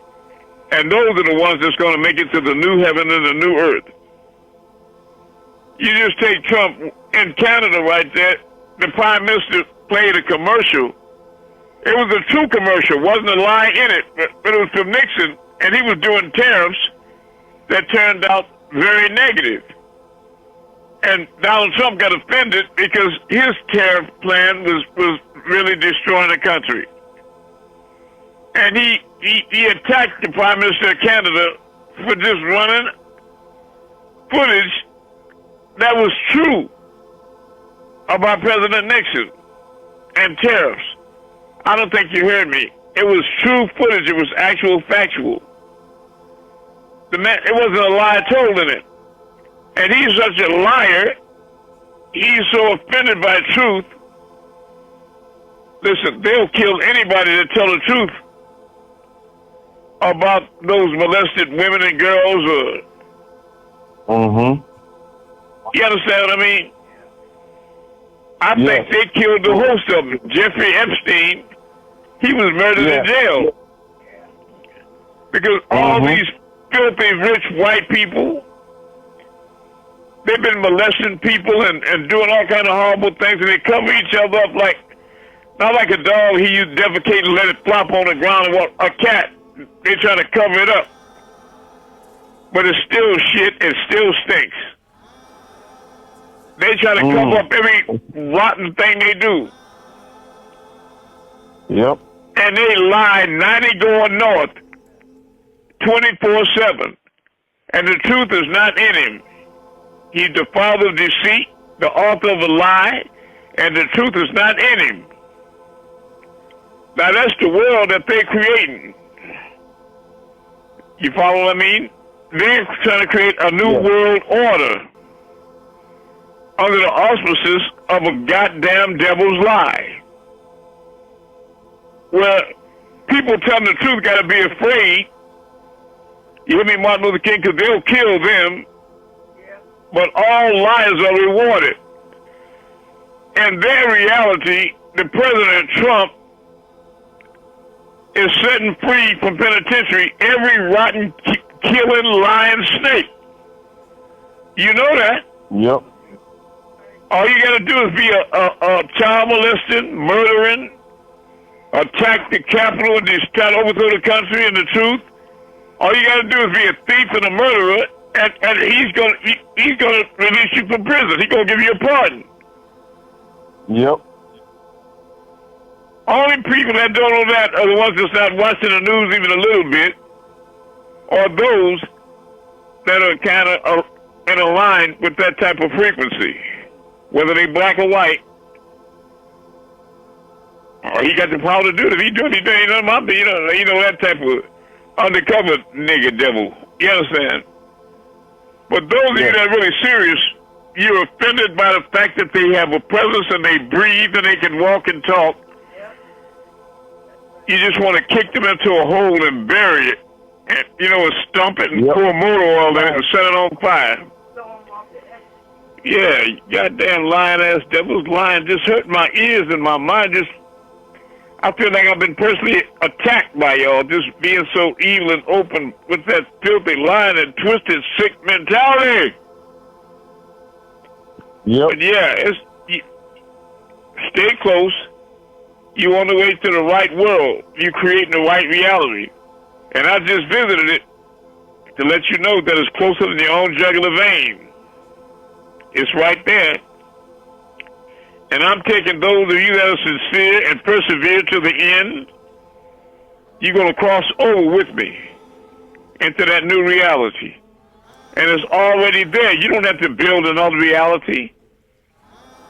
[SPEAKER 1] and those are the ones that's going to make it to the new heaven and the new earth. You just take Trump in Canada right there. The Prime Minister played a commercial. It was a true commercial. Wasn't a lie in it, but it was from Nixon, and he was doing tariffs that turned out very negative. And Donald Trump got offended because his tariff plan was really destroying the country. And he attacked the Prime Minister of Canada for just running footage that was true about President Nixon and tariffs. I don't think you heard me. It was true footage. It was actual factual. It wasn't a lie told in it. And he's such a liar. He's so offended by truth. Listen, they'll kill anybody that tell the truth about those molested women and girls. You understand what I mean? I think they killed the host of them. Jeffrey Epstein, he was murdered in jail. Because all these filthy, rich white people, they've been molesting people and doing all kind of horrible things, and they cover each other up like, not like a dog, you defecate and let it flop on the ground, and a cat, they try to cover it up. But it's still shit, it still stinks. They try to cover up every rotten thing they do.
[SPEAKER 2] Yep.
[SPEAKER 1] And they lie 90 going north, 24/7. And the truth is not in him. He's the father of deceit, the author of a lie, and the truth is not in him. Now that's the world that they're creating. You follow what I mean? They're trying to create a new world order under the auspices of a goddamn devil's lie. Where people telling the truth got to be afraid. You hear me, Martin Luther King? Because they'll kill them. But all liars are rewarded. In their reality, the President Trump is setting free from penitentiary every rotten, killing, lying snake. You know that?
[SPEAKER 2] Yep.
[SPEAKER 1] All you got to do is be a child molesting, murdering, attack the Capitol and just try to overthrow the country and the truth. All you got to do is be a thief and a murderer, and he's gonna release you from prison. He's gonna give you a pardon.
[SPEAKER 2] Yep.
[SPEAKER 1] Only people that don't know that are the ones that's not watching the news even a little bit, or those that are kind of in a line with that type of frequency, whether they black or white. He got the power to do it. If he do it, he ain't nothing about it. You know that type of undercover nigga devil. You understand? But those of you that are really serious, you're offended by the fact that they have a presence and they breathe and they can walk and talk. You just want to kick them into a hole and bury it, and and stump it and pour motor oil in it and set it on fire. Yeah, goddamn lying ass devils lying just hurt my ears and my mind. I feel like I've been personally attacked by y'all, just being so evil and open with that filthy lying and twisted sick mentality.
[SPEAKER 2] Yep.
[SPEAKER 1] But stay close. You on the way to the right world. You creating the right reality. And I just visited it to let you know that it's closer than your own jugular vein. It's right there. And I'm taking those of you that are sincere and persevere to the end. You're going to cross over with me into that new reality. And it's already there. You don't have to build another reality.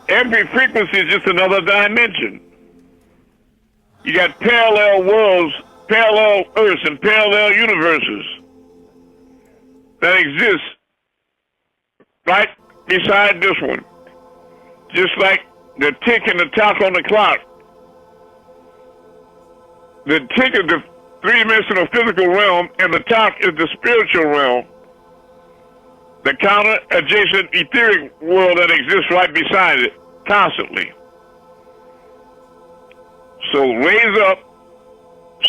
[SPEAKER 1] Every frequency is just another dimension. You got parallel worlds, parallel Earths, and parallel universes that exist right beside this one. Just like the tick and the tock on the clock. The tick is the three-dimensional physical realm, and the tock is the spiritual realm. The counter-adjacent etheric world that exists right beside it, constantly. So raise up,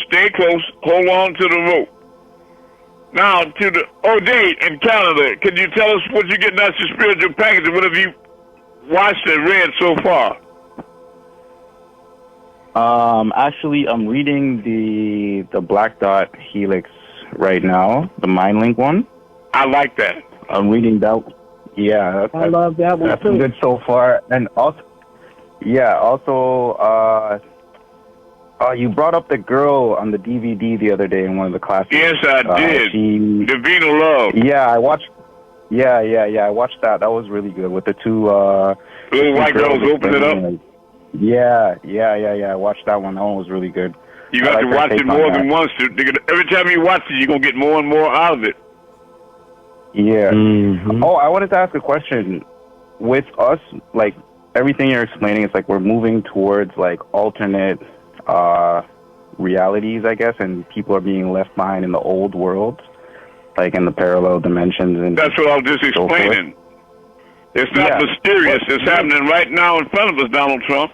[SPEAKER 1] stay close, hold on to the rope. Now, to the O'Day in Canada, can you tell us what you're getting out your spiritual package, and what have you watched and read so far?
[SPEAKER 3] Actually, I'm reading the Black Dot Helix right now, the MindLink one.
[SPEAKER 1] I like that.
[SPEAKER 3] I'm reading that. Yeah,
[SPEAKER 5] I love that one
[SPEAKER 3] that's
[SPEAKER 5] too.
[SPEAKER 3] good so far. And also, you brought up the girl on the DVD the other day in one of the classes.
[SPEAKER 1] Yes, I did. Divina Love.
[SPEAKER 3] Yeah, I watched. Yeah, I watched that. That was really good with the two
[SPEAKER 1] little white girls open it up.
[SPEAKER 3] Yeah. I watched that one. That one was really good.
[SPEAKER 1] You got to watch it more than once. Every time you watch it, you're gonna get more and more out of it.
[SPEAKER 3] Yeah.
[SPEAKER 2] Mm-hmm.
[SPEAKER 3] Oh, I wanted to ask a question. With us, like everything you're explaining, it's like we're moving towards like alternate realities, I guess, and people are being left behind in the old world, like in the parallel dimensions. And
[SPEAKER 1] that's what I was just explaining. It's not mysterious. It's happening right now in front of us, Donald Trump.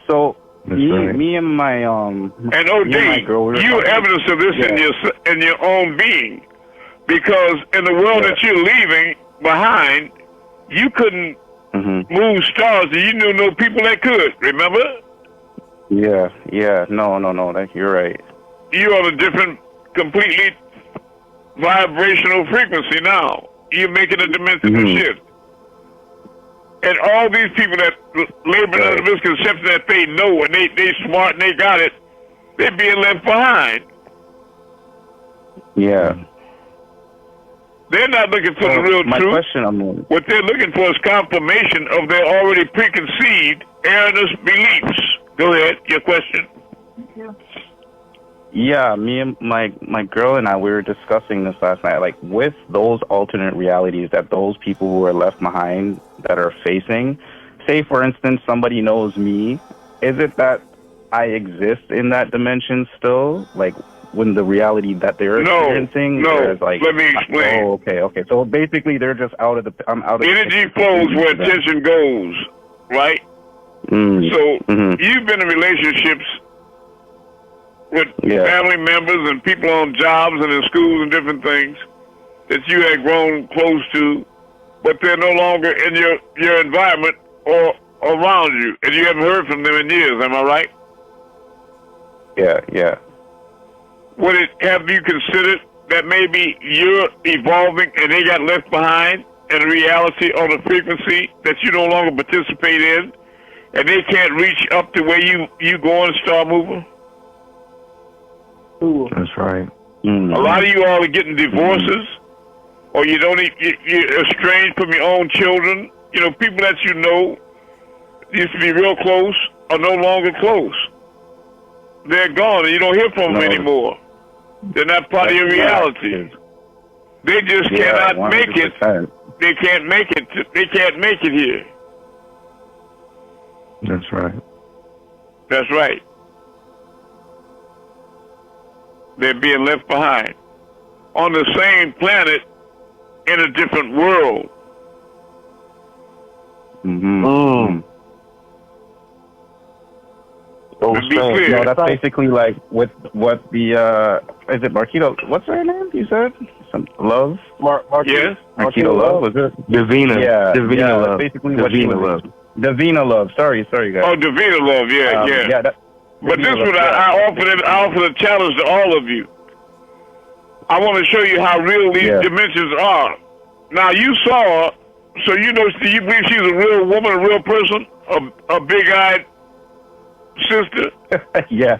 [SPEAKER 3] So me and my
[SPEAKER 1] and OD, you're evidence of this in your own being, because in the world that you're leaving behind, you couldn't move stars, and you knew no people that could. Remember?
[SPEAKER 3] Yeah. No. You're right.
[SPEAKER 1] You're on a different, completely vibrational frequency now. You're making a dimensional shift. And all these people that labor under the misconception that they know and they smart and they got it, they're being left behind.
[SPEAKER 3] Yeah.
[SPEAKER 1] They're not looking for the real truth. What they're looking for is confirmation of their already preconceived erroneous beliefs. Go ahead, your question.
[SPEAKER 3] Yeah, me and my girl and I, we were discussing this last night. Like, with those alternate realities that those people who are left behind that are facing, say, for instance, somebody knows me, is it that I exist in that dimension still? Like, when the reality that they're experiencing?
[SPEAKER 1] No,
[SPEAKER 3] like,
[SPEAKER 1] let me explain.
[SPEAKER 3] Oh, okay. So basically, they're just out of the... I'm out of
[SPEAKER 1] energy flows where attention goes, right? So you've been in relationships with family members and people on jobs and in schools and different things that you had grown close to, but they're no longer in your environment or around you, and you haven't heard from them in years. Am I right?
[SPEAKER 3] Yeah.
[SPEAKER 1] have you considered that maybe you're evolving and they got left behind in reality on a frequency that you no longer participate in, and they can't reach up to where you going, Star Mover?
[SPEAKER 3] That's right.
[SPEAKER 1] A lot of you all are getting divorces, or you're estranged from your own children. You know, people that you know used to be real close are no longer close. They're gone, and you don't hear from them anymore. They're not part of your reality. They just cannot 100%. Make it. They can't make it. They can't make it here.
[SPEAKER 3] That's right.
[SPEAKER 1] That's right. They're being left behind on the same planet in a different world.
[SPEAKER 3] No, that's basically like with what the is it Marquito? What's her name? You said Love.
[SPEAKER 1] Yes,
[SPEAKER 3] Marquito Love. Was it
[SPEAKER 8] Davina?
[SPEAKER 3] Yeah,
[SPEAKER 8] Davina Love.
[SPEAKER 3] Basically, Davina Love. Davina Love. Sorry, guys.
[SPEAKER 1] Oh, Davina Love. Yeah. But this one, I offer the challenge to all of you. I want to show you how real these dimensions are. Now, you saw her, so you know. Do you believe she's a real woman, a real person, a big-eyed sister?
[SPEAKER 3] Yeah.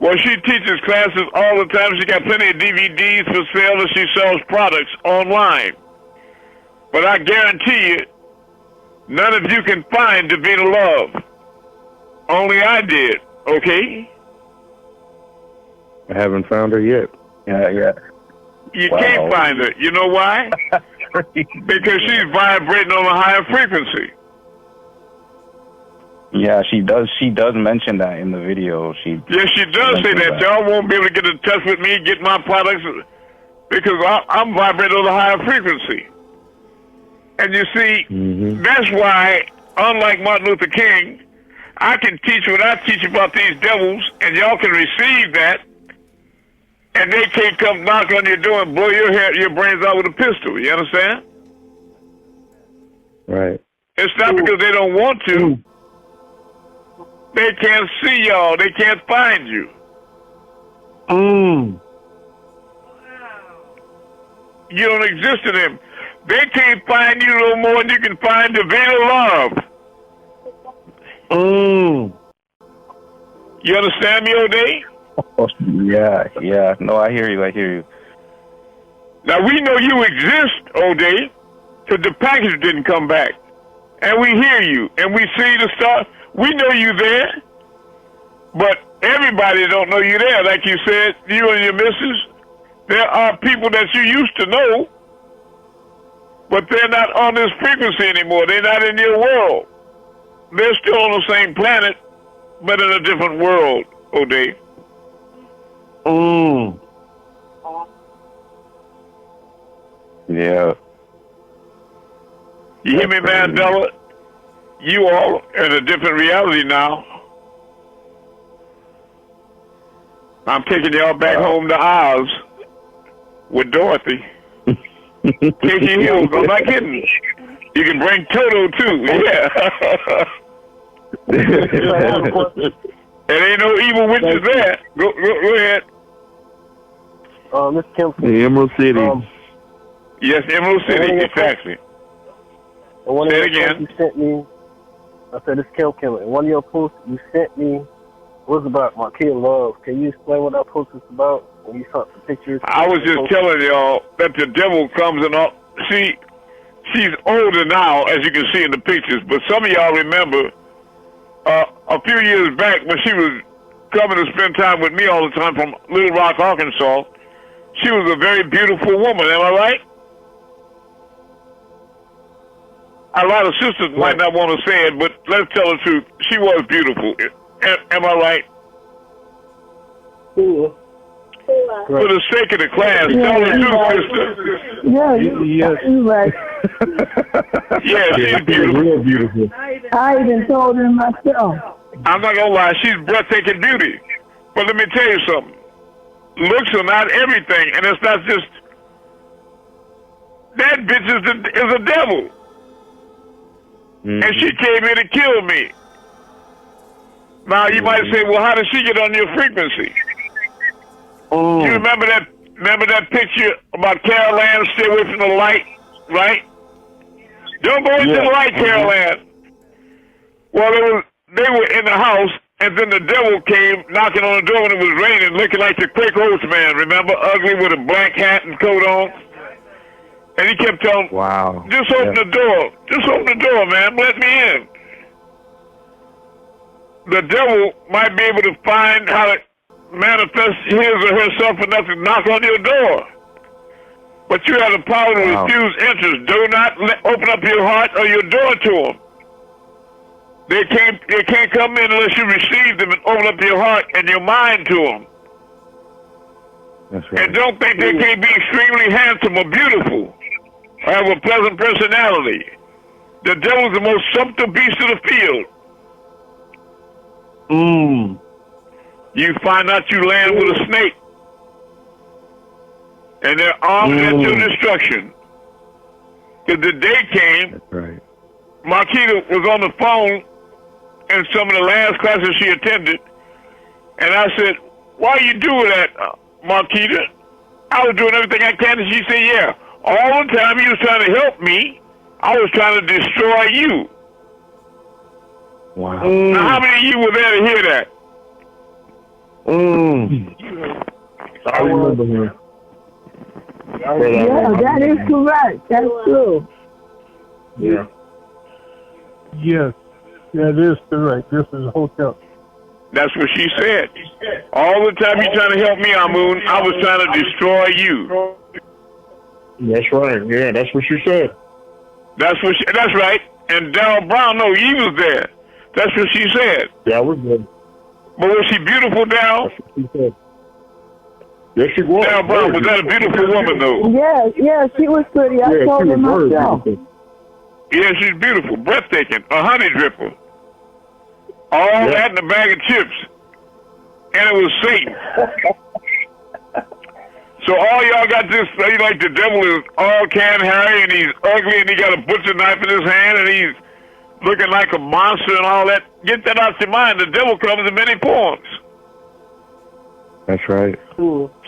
[SPEAKER 1] Well, she teaches classes all the time. She got plenty of DVDs for sale, and she sells products online. But I guarantee you, none of you can find Davina Love. Only I did, okay?
[SPEAKER 3] I haven't found her yet. Yeah.
[SPEAKER 1] You can't find her. You know why? Because she's vibrating on a higher frequency.
[SPEAKER 3] Yeah, she does. She does mention that in the video.
[SPEAKER 1] Yes, she does say that. Y'all won't be able to get in touch with me, get my products, because I'm vibrating on a higher frequency. And you see, that's why, unlike Martin Luther King, I can teach what I teach about these devils, and y'all can receive that, and they can't come knock on your door and blow your brains out with a pistol. You understand?
[SPEAKER 3] Right.
[SPEAKER 1] It's not because they don't want to. They can't see y'all. They can't find you. You don't exist to them. They can't find you no more than you can find Davina Love. You understand me, O'Day?
[SPEAKER 3] Yeah. No, I hear you.
[SPEAKER 1] Now, we know you exist, O'Day, because the package didn't come back. And we hear you, and we see the star. We know you there, but everybody don't know you there. Like you said, you and your missus, there are people that you used to know, but they're not on this frequency anymore. They're not in your world. They're still on the same planet, but in a different world, O'Day.
[SPEAKER 3] Yeah.
[SPEAKER 1] You hear me, Mandela? You all are in a different reality now. I'm taking y'all back home to Oz with Dorothy. Take your heels. I'm not kidding. You can bring Toto too. Yeah. There ain't no evil witches there. Go ahead.
[SPEAKER 9] Miss Kim.
[SPEAKER 8] The Emerald City.
[SPEAKER 1] Yes, Emerald City. Exactly. Say it again.
[SPEAKER 9] You sent me. I said, it's Kim. And one of your posts you sent me was about Marquita Love. Can you explain what that post is about? When you saw the pictures.
[SPEAKER 1] I was just telling y'all that the devil comes and all. See, she's older now, as you can see in the pictures. But some of y'all remember a few years back when she was coming to spend time with me all the time from Little Rock, Arkansas. She was a very beautiful woman. Am I right? A lot of sisters might not want to say it, but let's tell the truth. She was beautiful. Am I right?
[SPEAKER 9] Cool.
[SPEAKER 1] For the sake of the class, tell the truth, sister.
[SPEAKER 7] Yeah, you're right.
[SPEAKER 1] Yeah, she's beautiful.
[SPEAKER 8] Real beautiful.
[SPEAKER 7] I even told him myself.
[SPEAKER 1] I'm not going to lie. She's breathtaking beauty. But let me tell you something. Looks are not everything, and it's not just... That bitch is a devil. And she came here to kill me. Now, you might say, well, how did she get on your frequency?
[SPEAKER 2] Oh.
[SPEAKER 1] You remember that picture about Carol Ann, stay away from the light, right? Don't go into the light, Carol Ann. Well, they were in the house, and then the devil came knocking on the door when it was raining, looking like the Quaker Oats man, remember? Ugly with a black hat and coat on. And he kept telling,
[SPEAKER 3] Wow.
[SPEAKER 1] just open the door. Just open the door, man. Let me in. The devil might be able to find how to manifest his or herself enough to knock on your door. But you have the power to refuse entrance. Do not open up your heart or your door to them. They can't come in unless you receive them and open up your heart and your mind to them.
[SPEAKER 3] That's right.
[SPEAKER 1] And don't think they can't be extremely handsome or beautiful or have a pleasant personality. The devil's the most subtle beast of the field. You find out you land with a snake. And they're armed at your destruction. Because the day came,
[SPEAKER 3] That's right.
[SPEAKER 1] Marquita was on the phone in some of the last classes she attended. And I said, why are you doing that, Marquita? I was doing everything I can. And she said, yeah. All the time you was trying to help me, I was trying to destroy you.
[SPEAKER 3] Wow.
[SPEAKER 1] Now, how many of you were there to hear that?
[SPEAKER 2] I remember him.
[SPEAKER 7] Yeah, that is correct. That's true.
[SPEAKER 2] Yeah.
[SPEAKER 9] Yes, that is correct. This is a hotel.
[SPEAKER 1] That's what she said. All the time you trying to help me, Amun, I was trying to destroy you.
[SPEAKER 2] That's right. Yeah, that's what she said.
[SPEAKER 1] That's right. And Darryl Brown, no, he was there. That's what she said.
[SPEAKER 2] Yeah, I was good.
[SPEAKER 1] But was she beautiful, Darryl?
[SPEAKER 2] That's what she said. Yes, she was.
[SPEAKER 1] Darryl Brown, was that a beautiful woman, though?
[SPEAKER 7] Yeah, she was pretty. I told her myself.
[SPEAKER 1] Yeah, she's beautiful, breathtaking, a honey dripper. All that in a bag of chips. And it was Satan. So all y'all got this, like the devil is all can Harry, and he's ugly, and he got a butcher knife in his hand, and he's looking like a monster and all that. Get that out your mind. The devil comes in many forms.
[SPEAKER 3] That's right.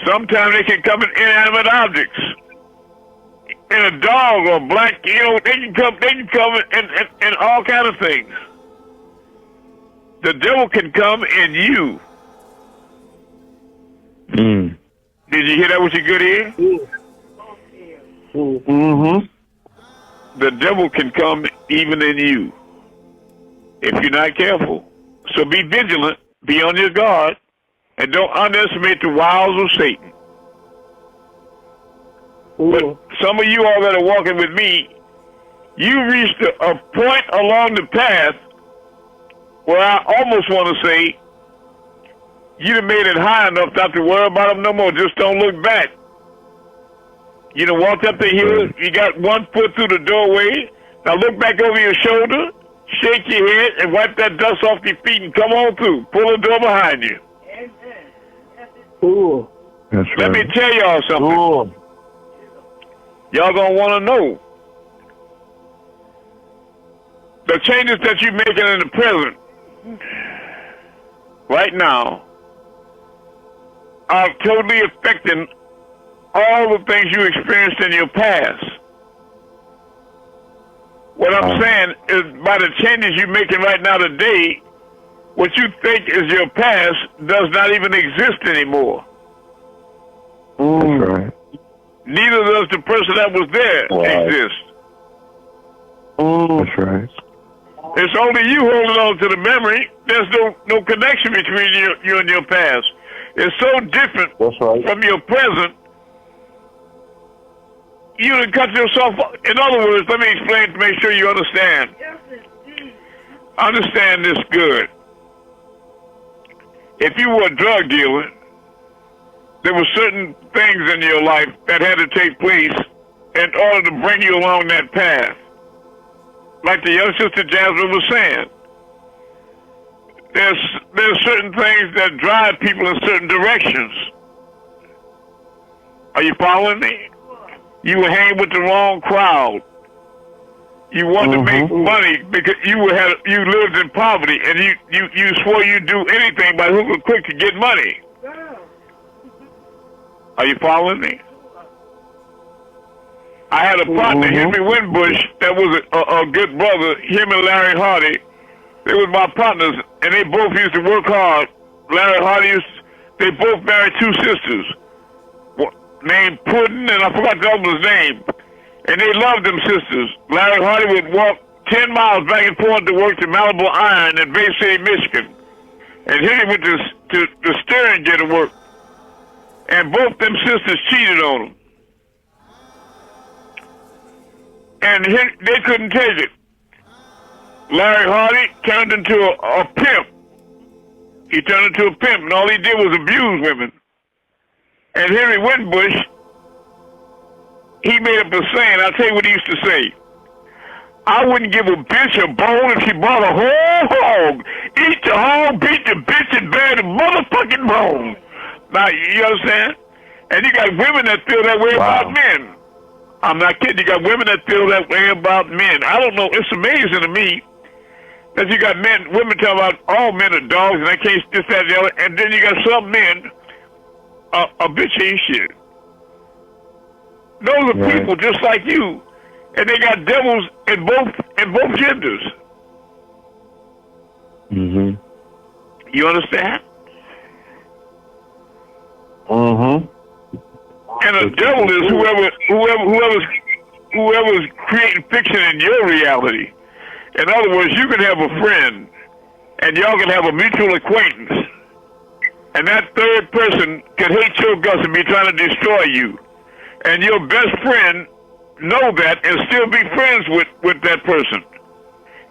[SPEAKER 1] Sometimes they can come in inanimate objects. In a dog or black, they can come in all kind of things. The devil can come in you. Did you hear that with your good ear? The devil can come even in you if you're not careful. So be vigilant, be on your guard, and don't underestimate the wiles of Satan. But some of you all that are walking with me, you reached a point along the path where I almost want to say, you done made it high enough not to worry about them no more. Just don't look back. You done walked up the hill, you got one foot through the doorway. Now look back over your shoulder, shake your head, and wipe that dust off your feet and come on through. Pull the door behind you.
[SPEAKER 3] That's right.
[SPEAKER 1] Let me tell y'all something. Y'all gonna want to know. The changes that you're making in the present, right now, are totally affecting all the things you experienced in your past. What I'm saying is, by the changes you're making right now today, what you think is your past does not even exist anymore.
[SPEAKER 3] That's right.
[SPEAKER 1] Neither does the person that was there exist.
[SPEAKER 3] That's right.
[SPEAKER 1] It's only you holding on to the memory. There's no connection between you and your past. It's so different from your present. You done cut yourself off. In other words, let me explain to make sure you understand. Understand this good. If you were a drug dealer, there were certain things in your life that had to take place in order to bring you along that path. Like the young sister Jasmine was saying, there's certain things that drive people in certain directions. Are you following me? You were hanging with the wrong crowd. You wanted to make money because you lived in poverty, and you swore you'd do anything by hook or crook to get money. Are you following me? I had a partner, Henry Winbush, that was a good brother, him and Larry Hardy. They was my partners, and they both used to work hard. Larry Hardy, they both married two sisters, named Puddin', and I forgot the other's name. And they loved them sisters. Larry Hardy would walk 10 miles back and forth to work to Malibu Iron in Bay City, Michigan. And Henry went to the steering gear to work. And both them sisters cheated on him. And they couldn't take it. Larry Hardy turned into a pimp. He turned into a pimp, and all he did was abuse women. And Henry Winbush, he made up a saying. I'll tell you what he used to say. I wouldn't give a bitch a bone if she brought a whole hog. Eat the hog, beat the bitch, and bear the motherfucking bone. Now, you understand? And you got women that feel that way about men. I'm not kidding. You got women that feel that way about men. I don't know. It's amazing to me that you got women talking about all men are dogs, and I can't this, that, and the other. And then you got some men, a bitch ain't shit. Those are people just like you, and they got devils in both genders.
[SPEAKER 6] Mhm.
[SPEAKER 1] You understand?
[SPEAKER 6] Mhm.
[SPEAKER 1] And a devil is whoever's creating fiction in your reality. In other words, you can have a friend, and y'all can have a mutual acquaintance, and that third person can hate your guts and be trying to destroy you. And your best friend know that and still be friends with that person.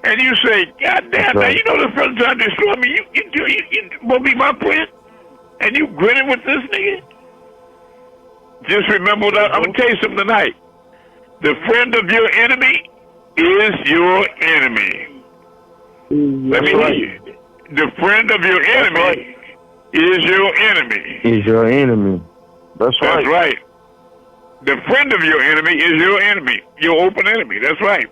[SPEAKER 1] And you say, God damn, now you know this person trying to destroy me. You won't be my friend? And you grinning with this nigga? Just remember that. I'm going to tell you something tonight. The friend of your enemy is your enemy. Let me hear you. The friend of your enemy is your enemy.
[SPEAKER 6] Is your enemy. That's right.
[SPEAKER 1] That's right. The friend of your enemy is your enemy. Your open enemy. That's right.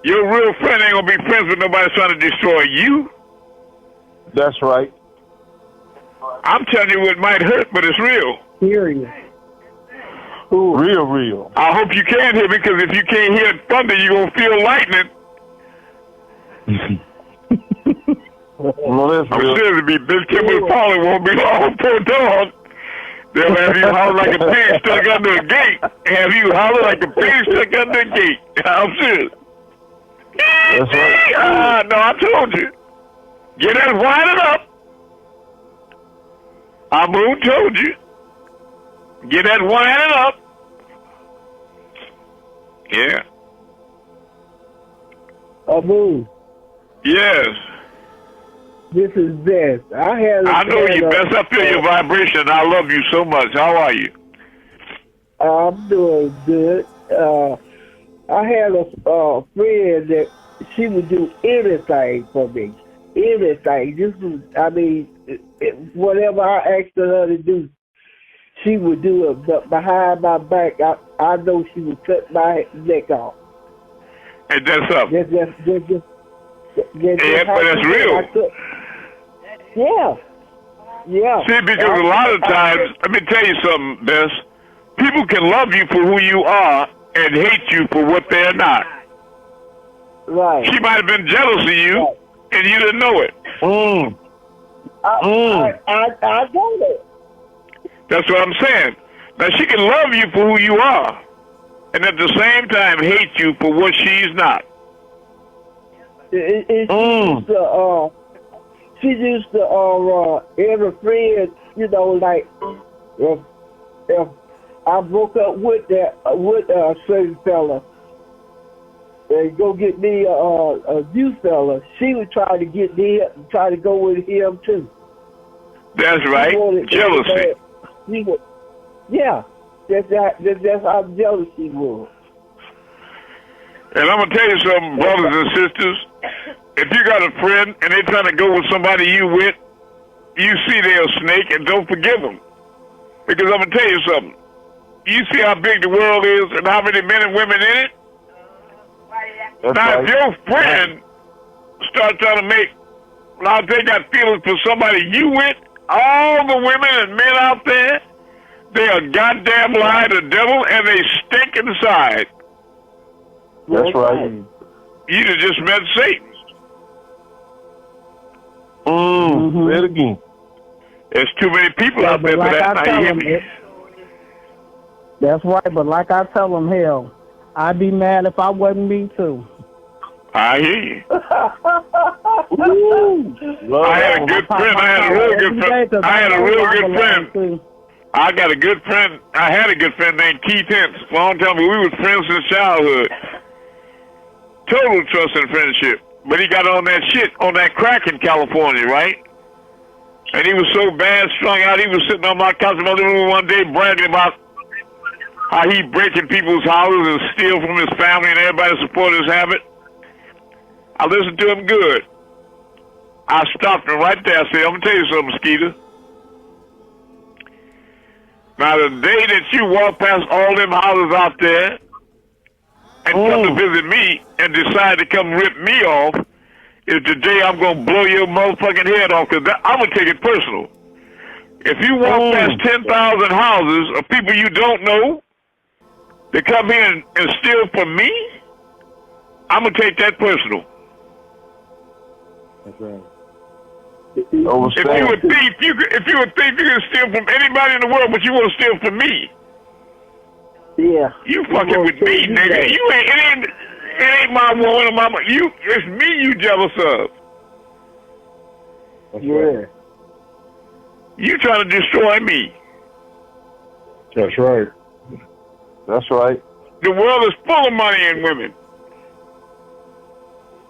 [SPEAKER 1] Your real friend ain't going to be friends with nobody trying to destroy you.
[SPEAKER 2] That's right.
[SPEAKER 1] I'm telling you, it might hurt, but it's real.
[SPEAKER 5] Serious.
[SPEAKER 2] Real.
[SPEAKER 1] I hope you can hear me, because if you can't hear thunder, you're going to feel lightning.
[SPEAKER 2] Well, that's
[SPEAKER 1] I'm
[SPEAKER 2] real.
[SPEAKER 1] sure to be Bill Kimball calling won't be long. Poor dog. They'll have you holler like a pig stuck under a gate. Have you holler like a pig stuck under a gate. I'm serious.
[SPEAKER 2] That's right.
[SPEAKER 1] No, I told you. Get that winding up. Amun told you. Get that winding up. Yeah.
[SPEAKER 7] Amun,
[SPEAKER 1] Yes.
[SPEAKER 7] this is Bess.
[SPEAKER 1] I know you best. I feel your vibration. I love you so much. How are you?
[SPEAKER 7] I'm doing good. I had a friend that she would do anything for me. Anything. Whatever I asked her to do, she would do it. But behind my back, I know she would cut my neck off.
[SPEAKER 1] And that's up.
[SPEAKER 7] Yeah,
[SPEAKER 1] but that's real.
[SPEAKER 7] Yeah.
[SPEAKER 1] See, because a lot of times, let me tell you something, Bess. People can love you for who you are and hate you for what they're not.
[SPEAKER 7] Right.
[SPEAKER 1] She might have been jealous of you, and you didn't know it.
[SPEAKER 7] I know it.
[SPEAKER 1] That's what I'm saying. Now, she can love you for who you are, and at the same time hate you for what she's not.
[SPEAKER 7] She used to every friend, like if I broke up with a certain fella and go get me a new fella, she would try to get me and try to go with him too.
[SPEAKER 1] That's right. Jealousy.
[SPEAKER 7] That's how jealous she was.
[SPEAKER 1] And I'm going to tell you something, brothers and sisters. If you got a friend and they're trying to go with somebody you with, you see they're a snake, and don't forgive them. Because I'm going to tell you something. You see how big the world is and how many men and women in it?
[SPEAKER 2] That's
[SPEAKER 1] Now,
[SPEAKER 2] right.
[SPEAKER 1] if your friend starts trying to now if they got feelings for somebody you with, all the women and men out there, they are goddamn lie to the devil, and they stink inside.
[SPEAKER 2] That's right.
[SPEAKER 1] You just met Satan.
[SPEAKER 2] Say it again.
[SPEAKER 1] There's too many people out there for
[SPEAKER 5] like
[SPEAKER 1] that.
[SPEAKER 5] I
[SPEAKER 1] Now,
[SPEAKER 5] tell
[SPEAKER 1] you hear
[SPEAKER 5] them,
[SPEAKER 1] me?
[SPEAKER 5] That's right, but like I tell them, hell, I'd be mad if I wasn't me too.
[SPEAKER 1] I hear you.
[SPEAKER 2] Love
[SPEAKER 1] I had a good friend. I had a real good friend. I had a real good friend. I got a good friend. I had a good friend named Keith Hintz. For a long time, we were friends since childhood. Total trust and friendship. But he got on that shit, on that crack in California, right? And he was so bad, strung out, he was sitting on my couch in my living room one day bragging about how he breaking people's houses and steal from his family and everybody support his habit. I listened to him good. I stopped him right there. I said, I'm going to tell you something, Skeeter. Now, the day that you walk past all them houses out there and come to visit me and decide to come rip me off is the day I'm going to blow your motherfucking head off, because I'm going to take it personal. If you walk past 10,000 houses of people you don't know that come here and steal from me, I'm going to take that personal.
[SPEAKER 9] That's right.
[SPEAKER 1] If you a thief, you can steal from anybody in the world, but you want to steal from me.
[SPEAKER 9] Yeah.
[SPEAKER 1] You fucking with me, nigga. It ain't my woman or my it's me you jealous of.
[SPEAKER 9] That's right.
[SPEAKER 1] You trying to destroy me.
[SPEAKER 2] That's right. That's right.
[SPEAKER 1] The world is full of money and women.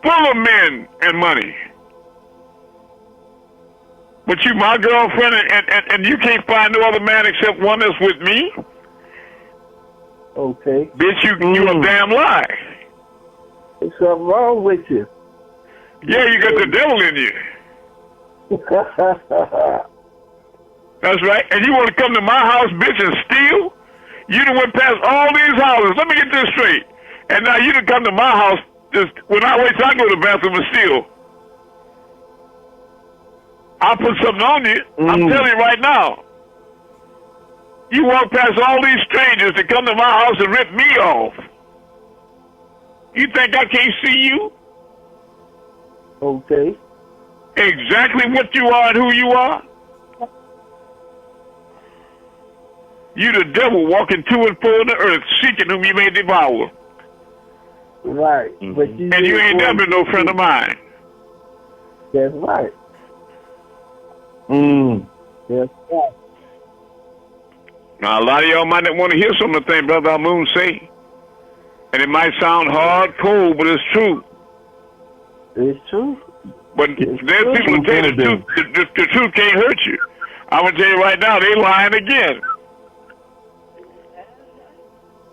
[SPEAKER 1] Full of men and money. But you my girlfriend and you can't find no other man except one that's with me?
[SPEAKER 9] Okay.
[SPEAKER 1] Bitch, you a damn lie.
[SPEAKER 9] There's something wrong with you.
[SPEAKER 1] Yeah, you got the devil in you. That's right. And you want to come to my house, bitch, and steal? You done went past all these houses. Let me get this straight. And now you done come to my house just when I wait till I go to the bathroom and steal. I'll put something on you. I'm telling you right now. You walk past all these strangers to come to my house and rip me off. You think I can't see you?
[SPEAKER 9] Okay.
[SPEAKER 1] Exactly what you are and who you are? You the devil walking to and fro in the earth, seeking whom you may devour.
[SPEAKER 9] Right. But
[SPEAKER 1] and you ain't never been no friend of mine.
[SPEAKER 9] That's right. That's right.
[SPEAKER 1] Now, a lot of y'all might not want to hear some of the things Brother Amun say. And it might sound hard, cold, but it's true.
[SPEAKER 9] It's true.
[SPEAKER 1] But there's people who tell you the truth. The truth can't hurt you. I'm going to tell you right now, they lying again.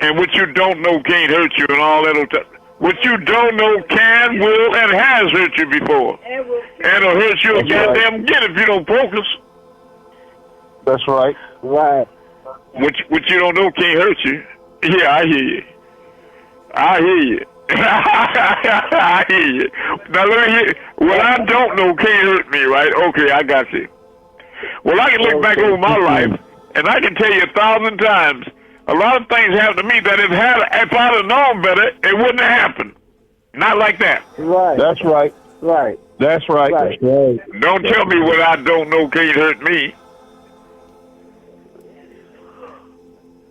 [SPEAKER 1] And what you don't know can't hurt you and all that. What you don't know can, will, and has hurt you before. And it'll hurt you goddamn again if you don't focus.
[SPEAKER 2] That's right.
[SPEAKER 9] Right.
[SPEAKER 1] What you don't know can't hurt you. Yeah, I hear you. I hear you. I hear you. Now let me hear. What I don't know can't hurt me, right? Okay, I got you. Well, I can look back over my life, and I can tell you 1,000 times, a lot of things happened to me that if I'd have known better, it wouldn't have happened. Not like that.
[SPEAKER 9] Right.
[SPEAKER 2] That's right.
[SPEAKER 9] Right.
[SPEAKER 2] That's right.
[SPEAKER 9] Right.
[SPEAKER 2] That's right.
[SPEAKER 1] Don't tell me what I don't know can't hurt me.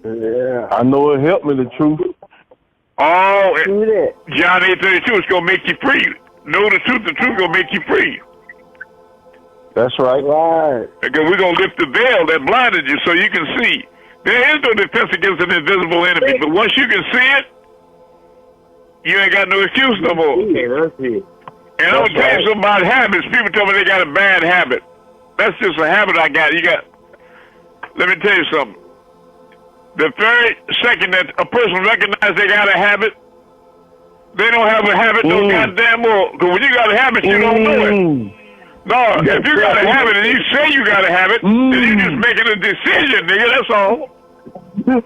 [SPEAKER 9] Yeah.
[SPEAKER 2] I know it helped me, the truth.
[SPEAKER 1] Oh,
[SPEAKER 9] Do that.
[SPEAKER 1] John 8:32 is going to make you free. Know the truth going to make you free.
[SPEAKER 2] That's right.
[SPEAKER 9] Right.
[SPEAKER 1] Because we're going to lift the veil that blinded you so you can see. There is no defense against an invisible enemy, but once you can see it, you ain't got no excuse no more.
[SPEAKER 9] Yeah, that's it.
[SPEAKER 1] And I'm going to tell you something about habits. People tell me they got a bad habit. That's just a habit I got. Let me tell you something. The very second that a person recognizes they got a habit, they don't have a habit no goddamn more. Because when you got a habit, you don't know it. No, if you got a habit and you say you got a habit, then you just making a decision, nigga, that's all.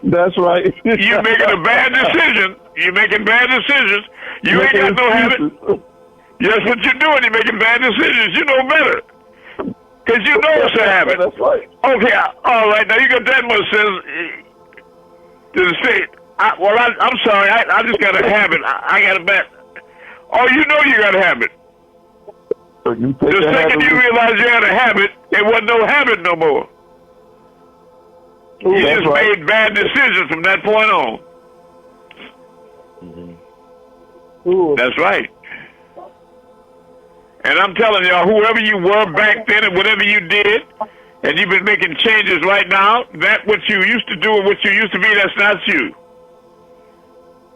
[SPEAKER 2] That's right.
[SPEAKER 1] You're making a bad decision. You're making bad decisions. You ain't got no habit. That's what you're doing. You're making bad decisions. You know better. Because you know it's a habit.
[SPEAKER 2] That's right.
[SPEAKER 1] Okay, all right. Now you got that much sense to say. I'm sorry. I just got a habit. I got a bad. Oh, you know you got a habit.
[SPEAKER 2] So you take
[SPEAKER 1] The second you
[SPEAKER 2] habit.
[SPEAKER 1] realize you had a habit, it wasn't no habit no more.
[SPEAKER 2] Ooh,
[SPEAKER 1] You
[SPEAKER 2] that's
[SPEAKER 1] just
[SPEAKER 2] right.
[SPEAKER 1] made bad decisions from that point on.
[SPEAKER 7] Ooh.
[SPEAKER 1] That's right. And I'm telling y'all, whoever you were back then and whatever you did, and you've been making changes right now, that what you used to do and what you used to be, that's not you.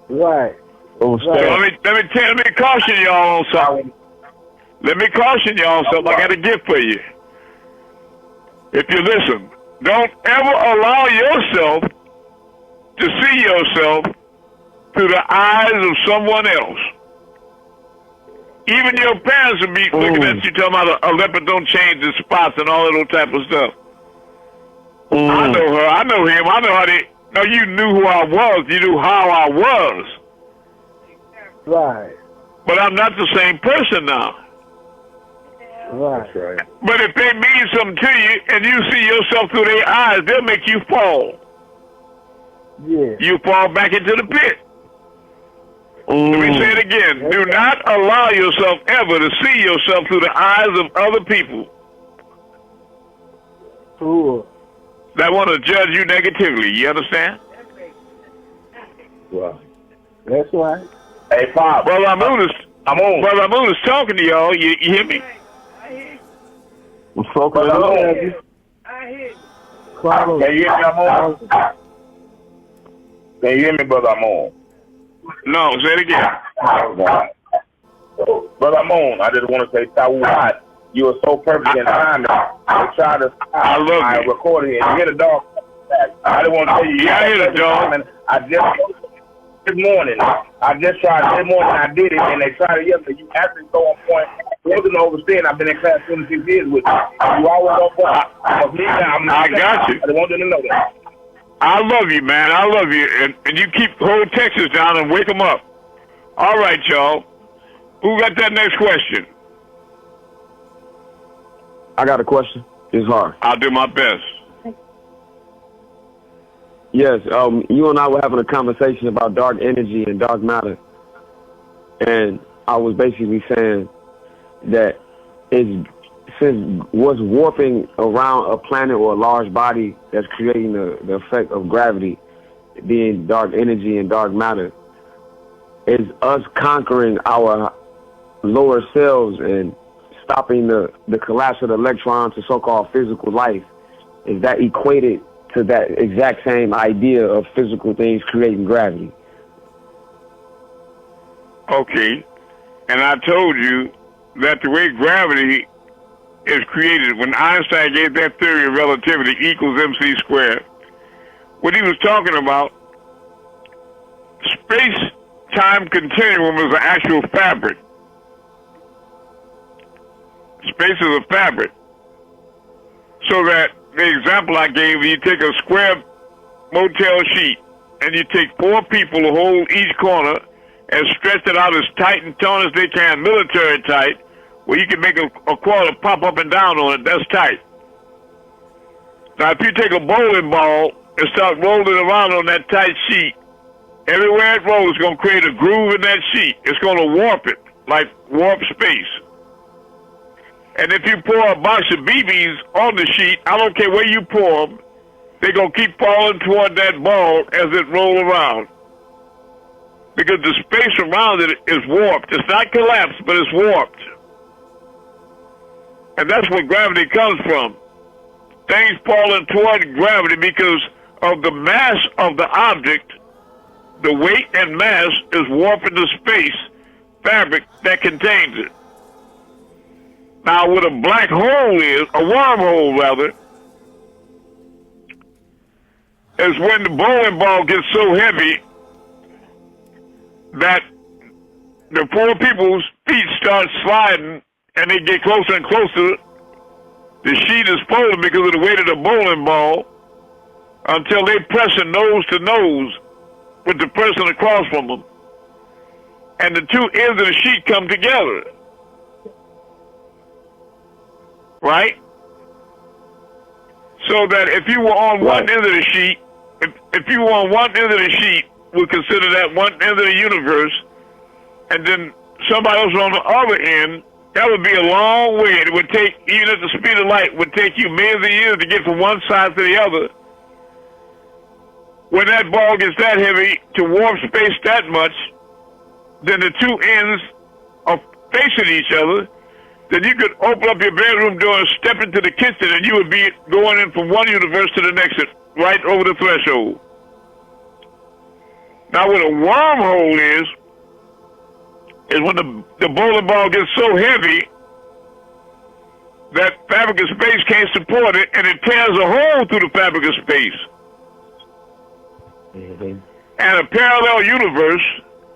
[SPEAKER 7] Right.
[SPEAKER 2] Oh,
[SPEAKER 1] So let me caution y'all on something. Let me caution y'all on something. I got a gift for you. If you listen, don't ever allow yourself to see yourself through the eyes of someone else. Even your parents will be looking at you talking about a leopard don't change the spots and all that little type of stuff. I know her. I know him. I know how they. No, you knew who I was. You knew how I was.
[SPEAKER 7] Right.
[SPEAKER 1] But I'm not the same person now.
[SPEAKER 7] Right.
[SPEAKER 1] But if they mean something to you and you see yourself through their eyes, they'll make you fall.
[SPEAKER 7] Yeah.
[SPEAKER 1] You fall back into the pit. Let me say it again. Do not allow yourself ever to see yourself through the eyes of other people
[SPEAKER 7] Ooh.
[SPEAKER 1] that want to judge you negatively. You understand?
[SPEAKER 9] Wow.
[SPEAKER 7] That's right.
[SPEAKER 9] Hey, Pop.
[SPEAKER 1] Brother Amun is talking to y'all. You hear me?
[SPEAKER 2] I'm soaking it up.
[SPEAKER 9] Can you hear me, Amun? Can you hear me, Brother Amun?
[SPEAKER 1] No, say it again.
[SPEAKER 9] Brother Amun, I just want to say, Tawad, you were so perfect in time. I tried to
[SPEAKER 1] I love
[SPEAKER 9] my
[SPEAKER 1] you.
[SPEAKER 9] recording and hear the dog. I just want to tell you.
[SPEAKER 1] Yeah, I hear the dog.
[SPEAKER 9] I just this morning. I just tried this morning. I did it, and they tried it yesterday. You actually so on point. It wasn't overstaying. I've been in class 26 years with you. You always on point.
[SPEAKER 1] I got you.
[SPEAKER 9] I just wanted to know that.
[SPEAKER 1] I love you, man. I love you. And you keep hold Texas down and wake them up. All right, y'all. Who got that next question?
[SPEAKER 8] I got a question. It's hard.
[SPEAKER 1] I'll do my best.
[SPEAKER 8] Yes, you and I were having a conversation about dark energy and dark matter. And I was basically saying that since what's warping around a planet or a large body that's creating the effect of gravity, being dark energy and dark matter, is us conquering our lower selves and stopping the collapse of the electron to so-called physical life. Is that equated to that exact same idea of physical things creating gravity?
[SPEAKER 1] Okay. And I told you that the way gravity is created, when Einstein gave that theory of relativity equals mc squared, what he was talking about, space-time continuum is an actual fabric. Space is a fabric. So that the example I gave, you take a square motel sheet and you take 4 people to hold each corner and stretch it out as tight and taut as they can, military tight, where you can make a quarter pop up and down on it. That's tight. Now, if you take a bowling ball and start rolling around on that tight sheet, everywhere it rolls, it's going to create a groove in that sheet. It's going to warp it, like warp space. And if you pour a box of BBs on the sheet, I don't care where you pour them, they're going to keep falling toward that ball as it rolls around. Because the space around it is warped. It's not collapsed, but it's warped. And that's where gravity comes from. Things falling toward gravity because of the mass of the object. The weight and mass is warping the space fabric that contains it. Now, what a black hole is, a wormhole rather, is when the bowling ball gets so heavy that the 4 people's feet start sliding and they get closer and closer. The sheet is folding because of the weight of the bowling ball until they pressing nose to nose with the person across from them. And the 2 ends of the sheet come together. Right? So that if you were on one end of the sheet, if you were on one end of the sheet, we'll consider that one end of the universe, and then somebody else on the other end, that would be a long way. It would take, even at the speed of light, would take you millions of years to get from one side to the other. When that ball gets that heavy, to warp space that much, then the two ends are facing each other, then you could open up your bedroom door and step into the kitchen, and you would be going in from one universe to the next, right over the threshold. Now, what a wormhole is when the bowling ball gets so heavy that fabric of space can't support it, and it tears a hole through the fabric of space.
[SPEAKER 8] Mm-hmm.
[SPEAKER 1] And a parallel universe,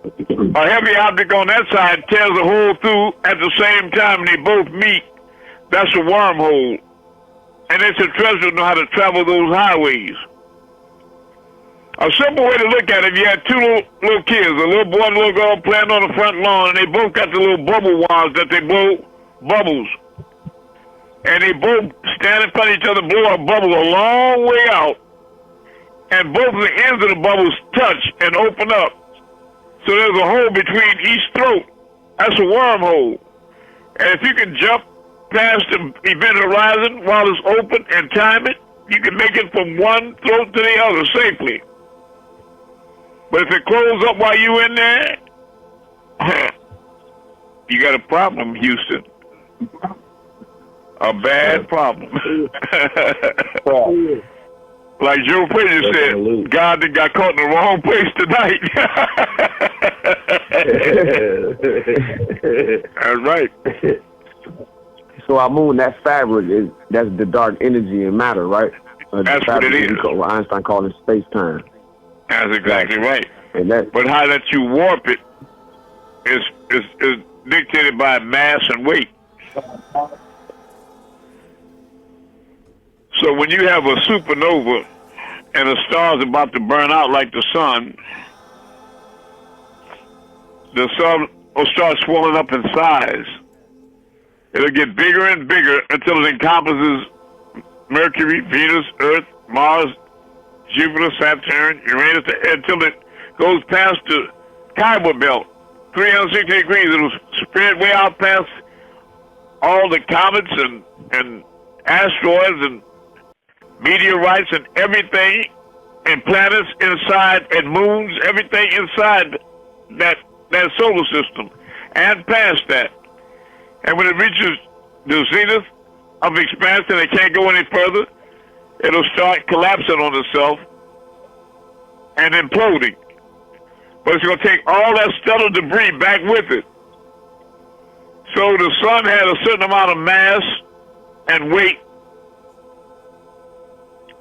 [SPEAKER 1] a heavy object on that side tears a hole through at the same time, and they both meet. That's a wormhole. And it's a treasure to know how to travel those highways. A simple way to look at it, if you had two little kids, a little boy and a little girl playing on the front lawn, and they both got the little bubble wands that they blow bubbles. And they both stand in front of each other, blow a bubble a long way out. And both of the ends of the bubbles touch and open up. So there's a hole between each throat. That's a wormhole. And if you can jump past the event horizon while it's open and time it, you can make it from one throat to the other safely. But if it closes up while you're in there, you got a problem, Houston. A bad problem. Like Joe Frazier said, God got caught in the wrong place tonight. That's right.
[SPEAKER 8] So Amun, that fabric that's the dark energy and matter, right?
[SPEAKER 1] That's what it is.
[SPEAKER 8] What Einstein called it space-time.
[SPEAKER 1] That's exactly right.
[SPEAKER 8] And
[SPEAKER 1] but how that you warp it is dictated by mass and weight. So when you have a supernova and a star's about to burn out like the sun will start swelling up in size. It'll get bigger and bigger until it encompasses Mercury, Venus, Earth, Mars, Jupiter, Saturn, Uranus, until it goes past the Kuiper belt, 360 degrees. It'll spread way out past all the comets and asteroids and meteorites and everything, and planets inside, and moons, everything inside that solar system, and past that. And when it reaches the zenith of expansion, it can't go any further, it'll start collapsing on itself and imploding. But it's going to take all that stellar debris back with it. So the sun had a certain amount of mass and weight,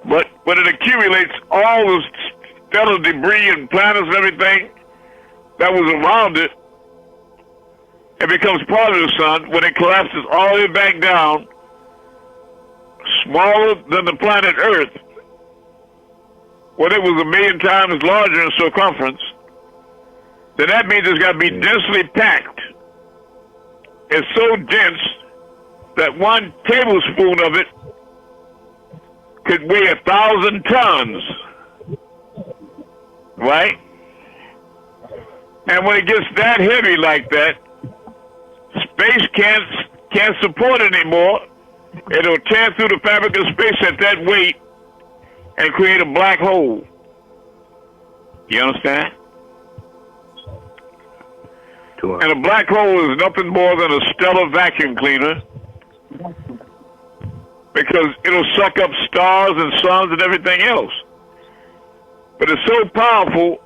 [SPEAKER 1] but when it accumulates all the stellar debris and planets and everything that was around it, it becomes part of the sun. When it collapses all the way back down, smaller than the planet Earth, when it was 1,000,000 times larger in circumference, then that means it's got to be densely packed. It's so dense that 1 tablespoon of it could weigh 1,000 tons, right? And when it gets that heavy like that, space can't support it anymore. It'll tear through the fabric of space at that weight and create a black hole. You understand?
[SPEAKER 8] Sure.
[SPEAKER 1] And a black hole is nothing more than a stellar vacuum cleaner, because it'll suck up stars and suns and everything else. But it's so powerful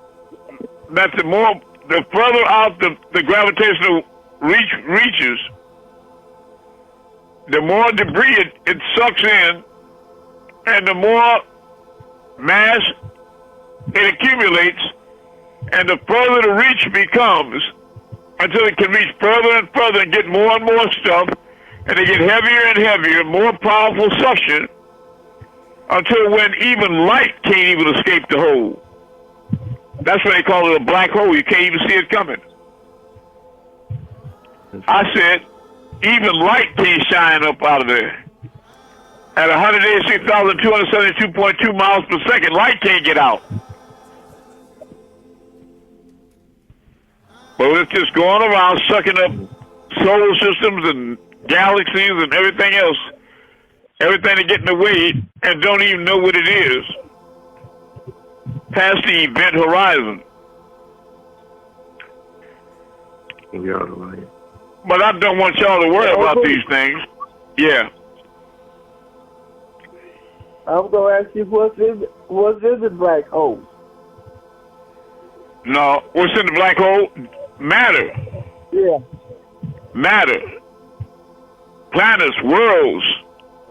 [SPEAKER 1] that the further out the gravitational reaches, the more debris it sucks in, and the more mass it accumulates, and the further the reach becomes, until it can reach further and further and get more and more stuff, and they get heavier and heavier, more powerful suction, until when even light can't even escape the hole. That's why they call it a black hole. You can't even see it coming. I said, even light can't shine up out of there. at 186,272.2 miles per second. Light can't get out. But it's just going around sucking up solar systems and galaxies and everything else. Everything to get in the way and don't even know what it is. Past the event horizon. But I don't want y'all to worry about these things. Yeah.
[SPEAKER 10] I'm gonna ask you what's in the black hole?
[SPEAKER 1] No, what's in the black hole? Matter.
[SPEAKER 10] Yeah.
[SPEAKER 1] Matter. Planets, worlds,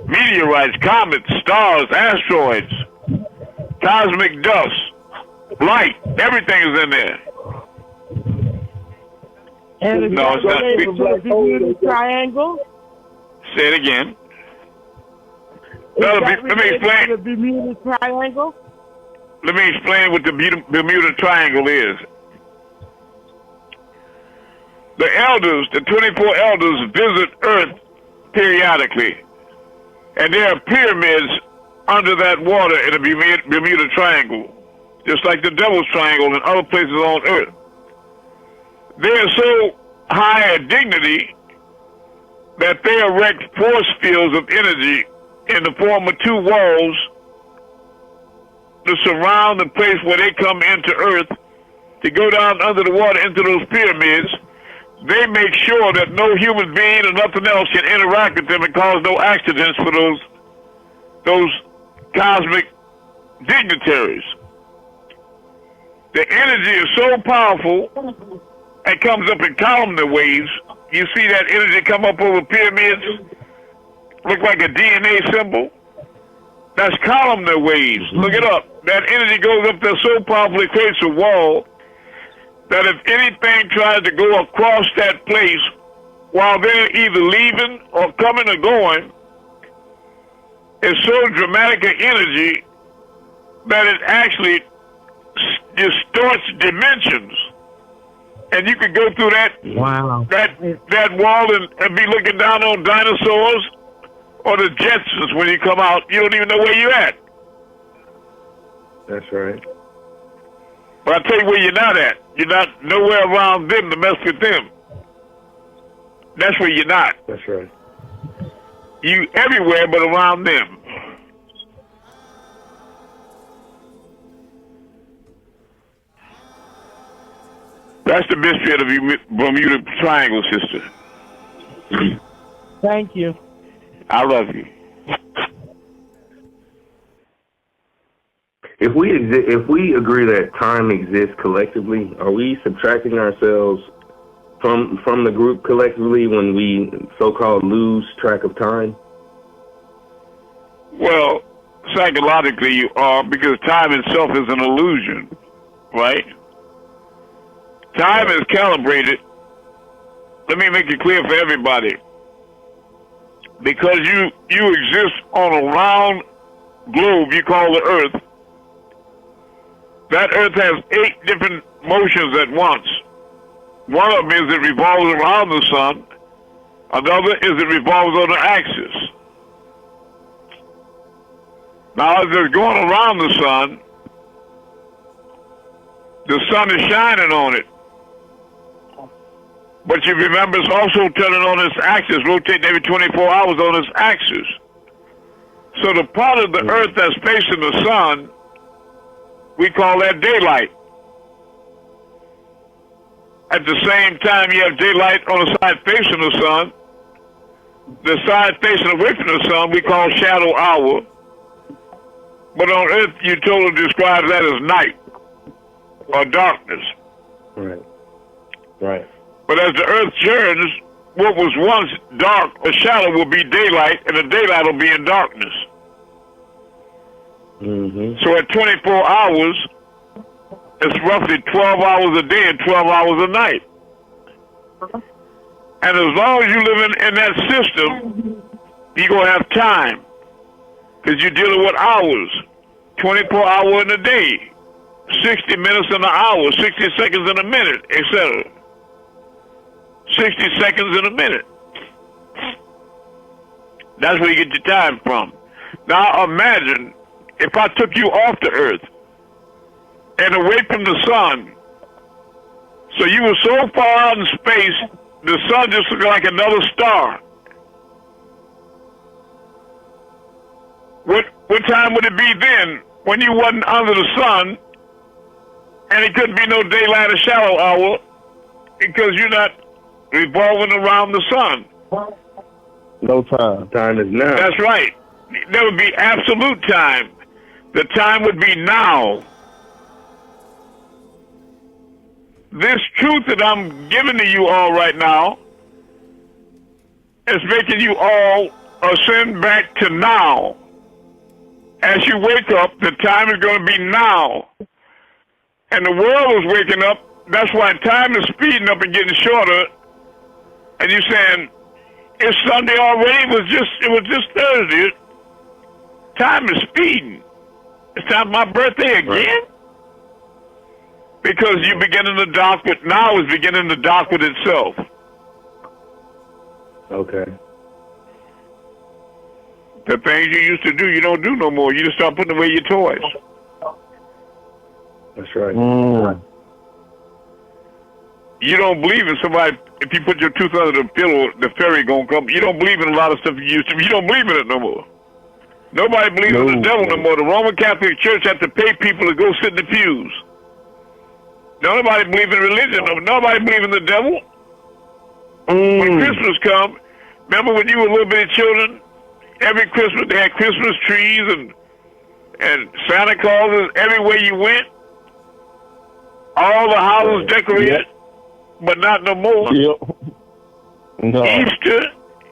[SPEAKER 1] meteorites, comets, stars, asteroids, cosmic dust, light, everything is in there.
[SPEAKER 10] And it's
[SPEAKER 1] no, it's not.
[SPEAKER 10] The Bermuda Triangle?
[SPEAKER 1] Say it again. Let me explain.
[SPEAKER 10] The Bermuda Triangle?
[SPEAKER 1] Let me explain what the Bermuda Triangle is. The elders, the 24 elders, visit Earth periodically. And there are pyramids under that water in the Bermuda Triangle, just like the Devil's Triangle and other places on Earth. They are so high in dignity that they erect force fields of energy in the form of two walls to surround the place where they come into Earth to go down under the water into those pyramids. They make sure that no human being or nothing else can interact with them and cause no accidents for those cosmic dignitaries. The energy is so powerful and comes up in columnar waves. You see that energy come up over pyramids, look like a DNA symbol? That's columnar waves. Look it up. That energy goes up there so powerfully, it creates a wall that if anything tries to go across that place while they're either leaving or coming or going, it's so dramatic an energy that it actually distorts dimensions. And you could go through that that wall and be looking down on dinosaurs or the Jetsons when you come out. You don't even know where you're at.
[SPEAKER 8] That's right.
[SPEAKER 1] But I'll tell you where you're not at. You're not nowhere around them to mess with them. That's where you're not.
[SPEAKER 8] That's right.
[SPEAKER 1] You everywhere but around them. That's the mystery of the Bermuda Triangle, sister.
[SPEAKER 10] Thank you.
[SPEAKER 1] I love you.
[SPEAKER 11] If we agree that time exists collectively, are we subtracting ourselves from the group collectively when we so-called lose track of time?
[SPEAKER 1] Well, psychologically you are, because time itself is an illusion, right? Time is calibrated. Let me make it clear for everybody. Because you exist on a round globe you call the Earth. That Earth has 8 different motions at once. One of them is it revolves around the sun. Another is it revolves on the axis. Now, as it's going around the sun is shining on it. But you remember it's also turning on its axis, rotating every 24 hours on its axis. So the part of the Earth that's facing the sun, we call that daylight. At the same time, you have daylight on the side facing the sun. The side facing away from the sun, we call shadow hour. But on Earth, you totally describe that as night or darkness.
[SPEAKER 11] Right. Right.
[SPEAKER 1] But as the Earth turns, what was once dark or shadow will be daylight, and the daylight will be in darkness.
[SPEAKER 11] Mm-hmm.
[SPEAKER 1] So at 24 hours, it's roughly 12 hours a day and 12 hours a night. And as long as you live in that system, you're going to have time. Because you're dealing with hours. 24 hours in a day. 60 minutes in an hour. 60 seconds in a minute, etc. 60 seconds in a minute. That's where you get your time from. Now imagine if I took you off the earth and away from the sun. So you were so far out in space, the sun just looked like another star. What time would it be then when you wasn't under the sun and it couldn't be no daylight or shadow hour because you're not revolving around the sun?
[SPEAKER 2] No time.
[SPEAKER 11] Time is now.
[SPEAKER 1] That's right. There would be absolute time. The time would be now. This truth that I'm giving to you all right now is making you all ascend back to now. As you wake up, the time is going to be now. And the world is waking up. That's why time is speeding up and getting shorter. And you're saying, it's Sunday already? It was just Thursday. Time is speeding. It's not my birthday again? Right. Because you're beginning to dock with, now is beginning to dock with itself.
[SPEAKER 11] Okay.
[SPEAKER 1] The things you used to do, you don't do no more. You just start putting away your toys.
[SPEAKER 11] That's right.
[SPEAKER 1] You don't believe in somebody, if you put your tooth under the pillow, the fairy gonna come. You don't believe in a lot of stuff you used to. You don't believe in it no more. Nobody believes in the devil no more. The Roman Catholic Church had to pay people to go sit in the pews. Nobody believes in religion. Nobody believes in the devil. When Christmas comes, remember when you were little bitty children? Every Christmas they had Christmas trees and Santa Clauses everywhere you went. All the houses decorated, but not no more.
[SPEAKER 2] No.
[SPEAKER 1] Easter,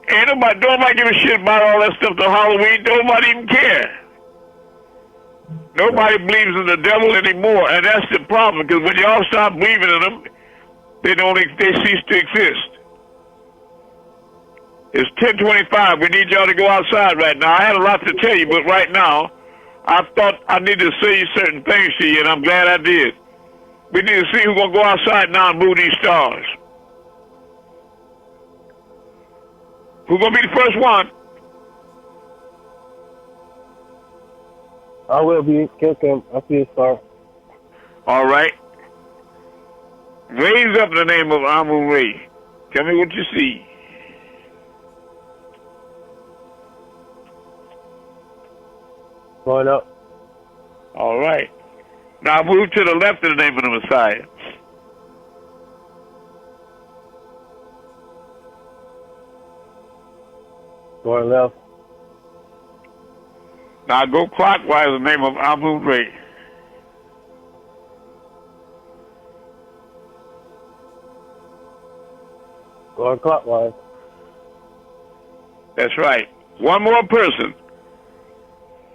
[SPEAKER 1] nobody give a shit about all that stuff till Halloween. Nobody even care. Nobody believes in the devil anymore, and that's the problem. Because when y'all stop believing in them, they cease to exist. It's 10:25. We need y'all to go outside right now. I had a lot to tell you, but right now, I thought I needed to say certain things to you, and I'm glad I did. We need to see who's going to go outside now and move these stars. Who's going to be the first one?
[SPEAKER 10] I will be. Kill. I see a star.
[SPEAKER 1] All right. Raise up in the name of Amun-Rayay. Tell me what you see.
[SPEAKER 10] Going up.
[SPEAKER 1] All right. Now move to the left in the name of the Messiah.
[SPEAKER 10] Going left.
[SPEAKER 1] Now go clockwise in the name of Amun-Rayay.
[SPEAKER 10] Going clockwise.
[SPEAKER 1] That's right. One more person.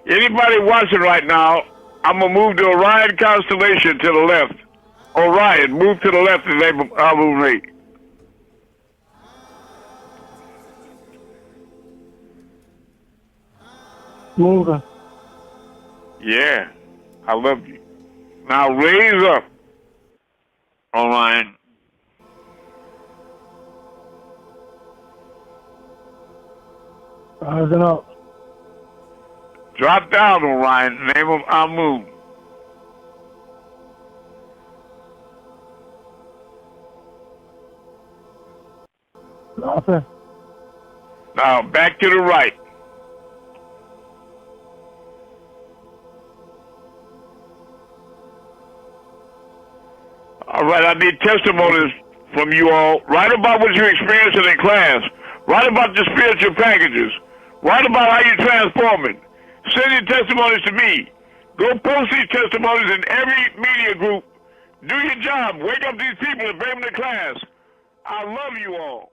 [SPEAKER 1] Anybody watching right now, I'm going to move the Orion constellation to the left. Orion, move to the left in the name of Amun-Rayay.
[SPEAKER 10] Moving.
[SPEAKER 1] Yeah, I love you. Now raise up, Orion.
[SPEAKER 10] Rising up.
[SPEAKER 1] Drop down, Orion, in the name of Amun.
[SPEAKER 10] Nothing.
[SPEAKER 1] Now back to the right. All right, I need testimonies from you all. Write about what you're experiencing in class. Write about your spiritual packages. Write about how you're transforming. Send your testimonies to me. Go post these testimonies in every media group. Do your job. Wake up these people and bring them to class. I love you all.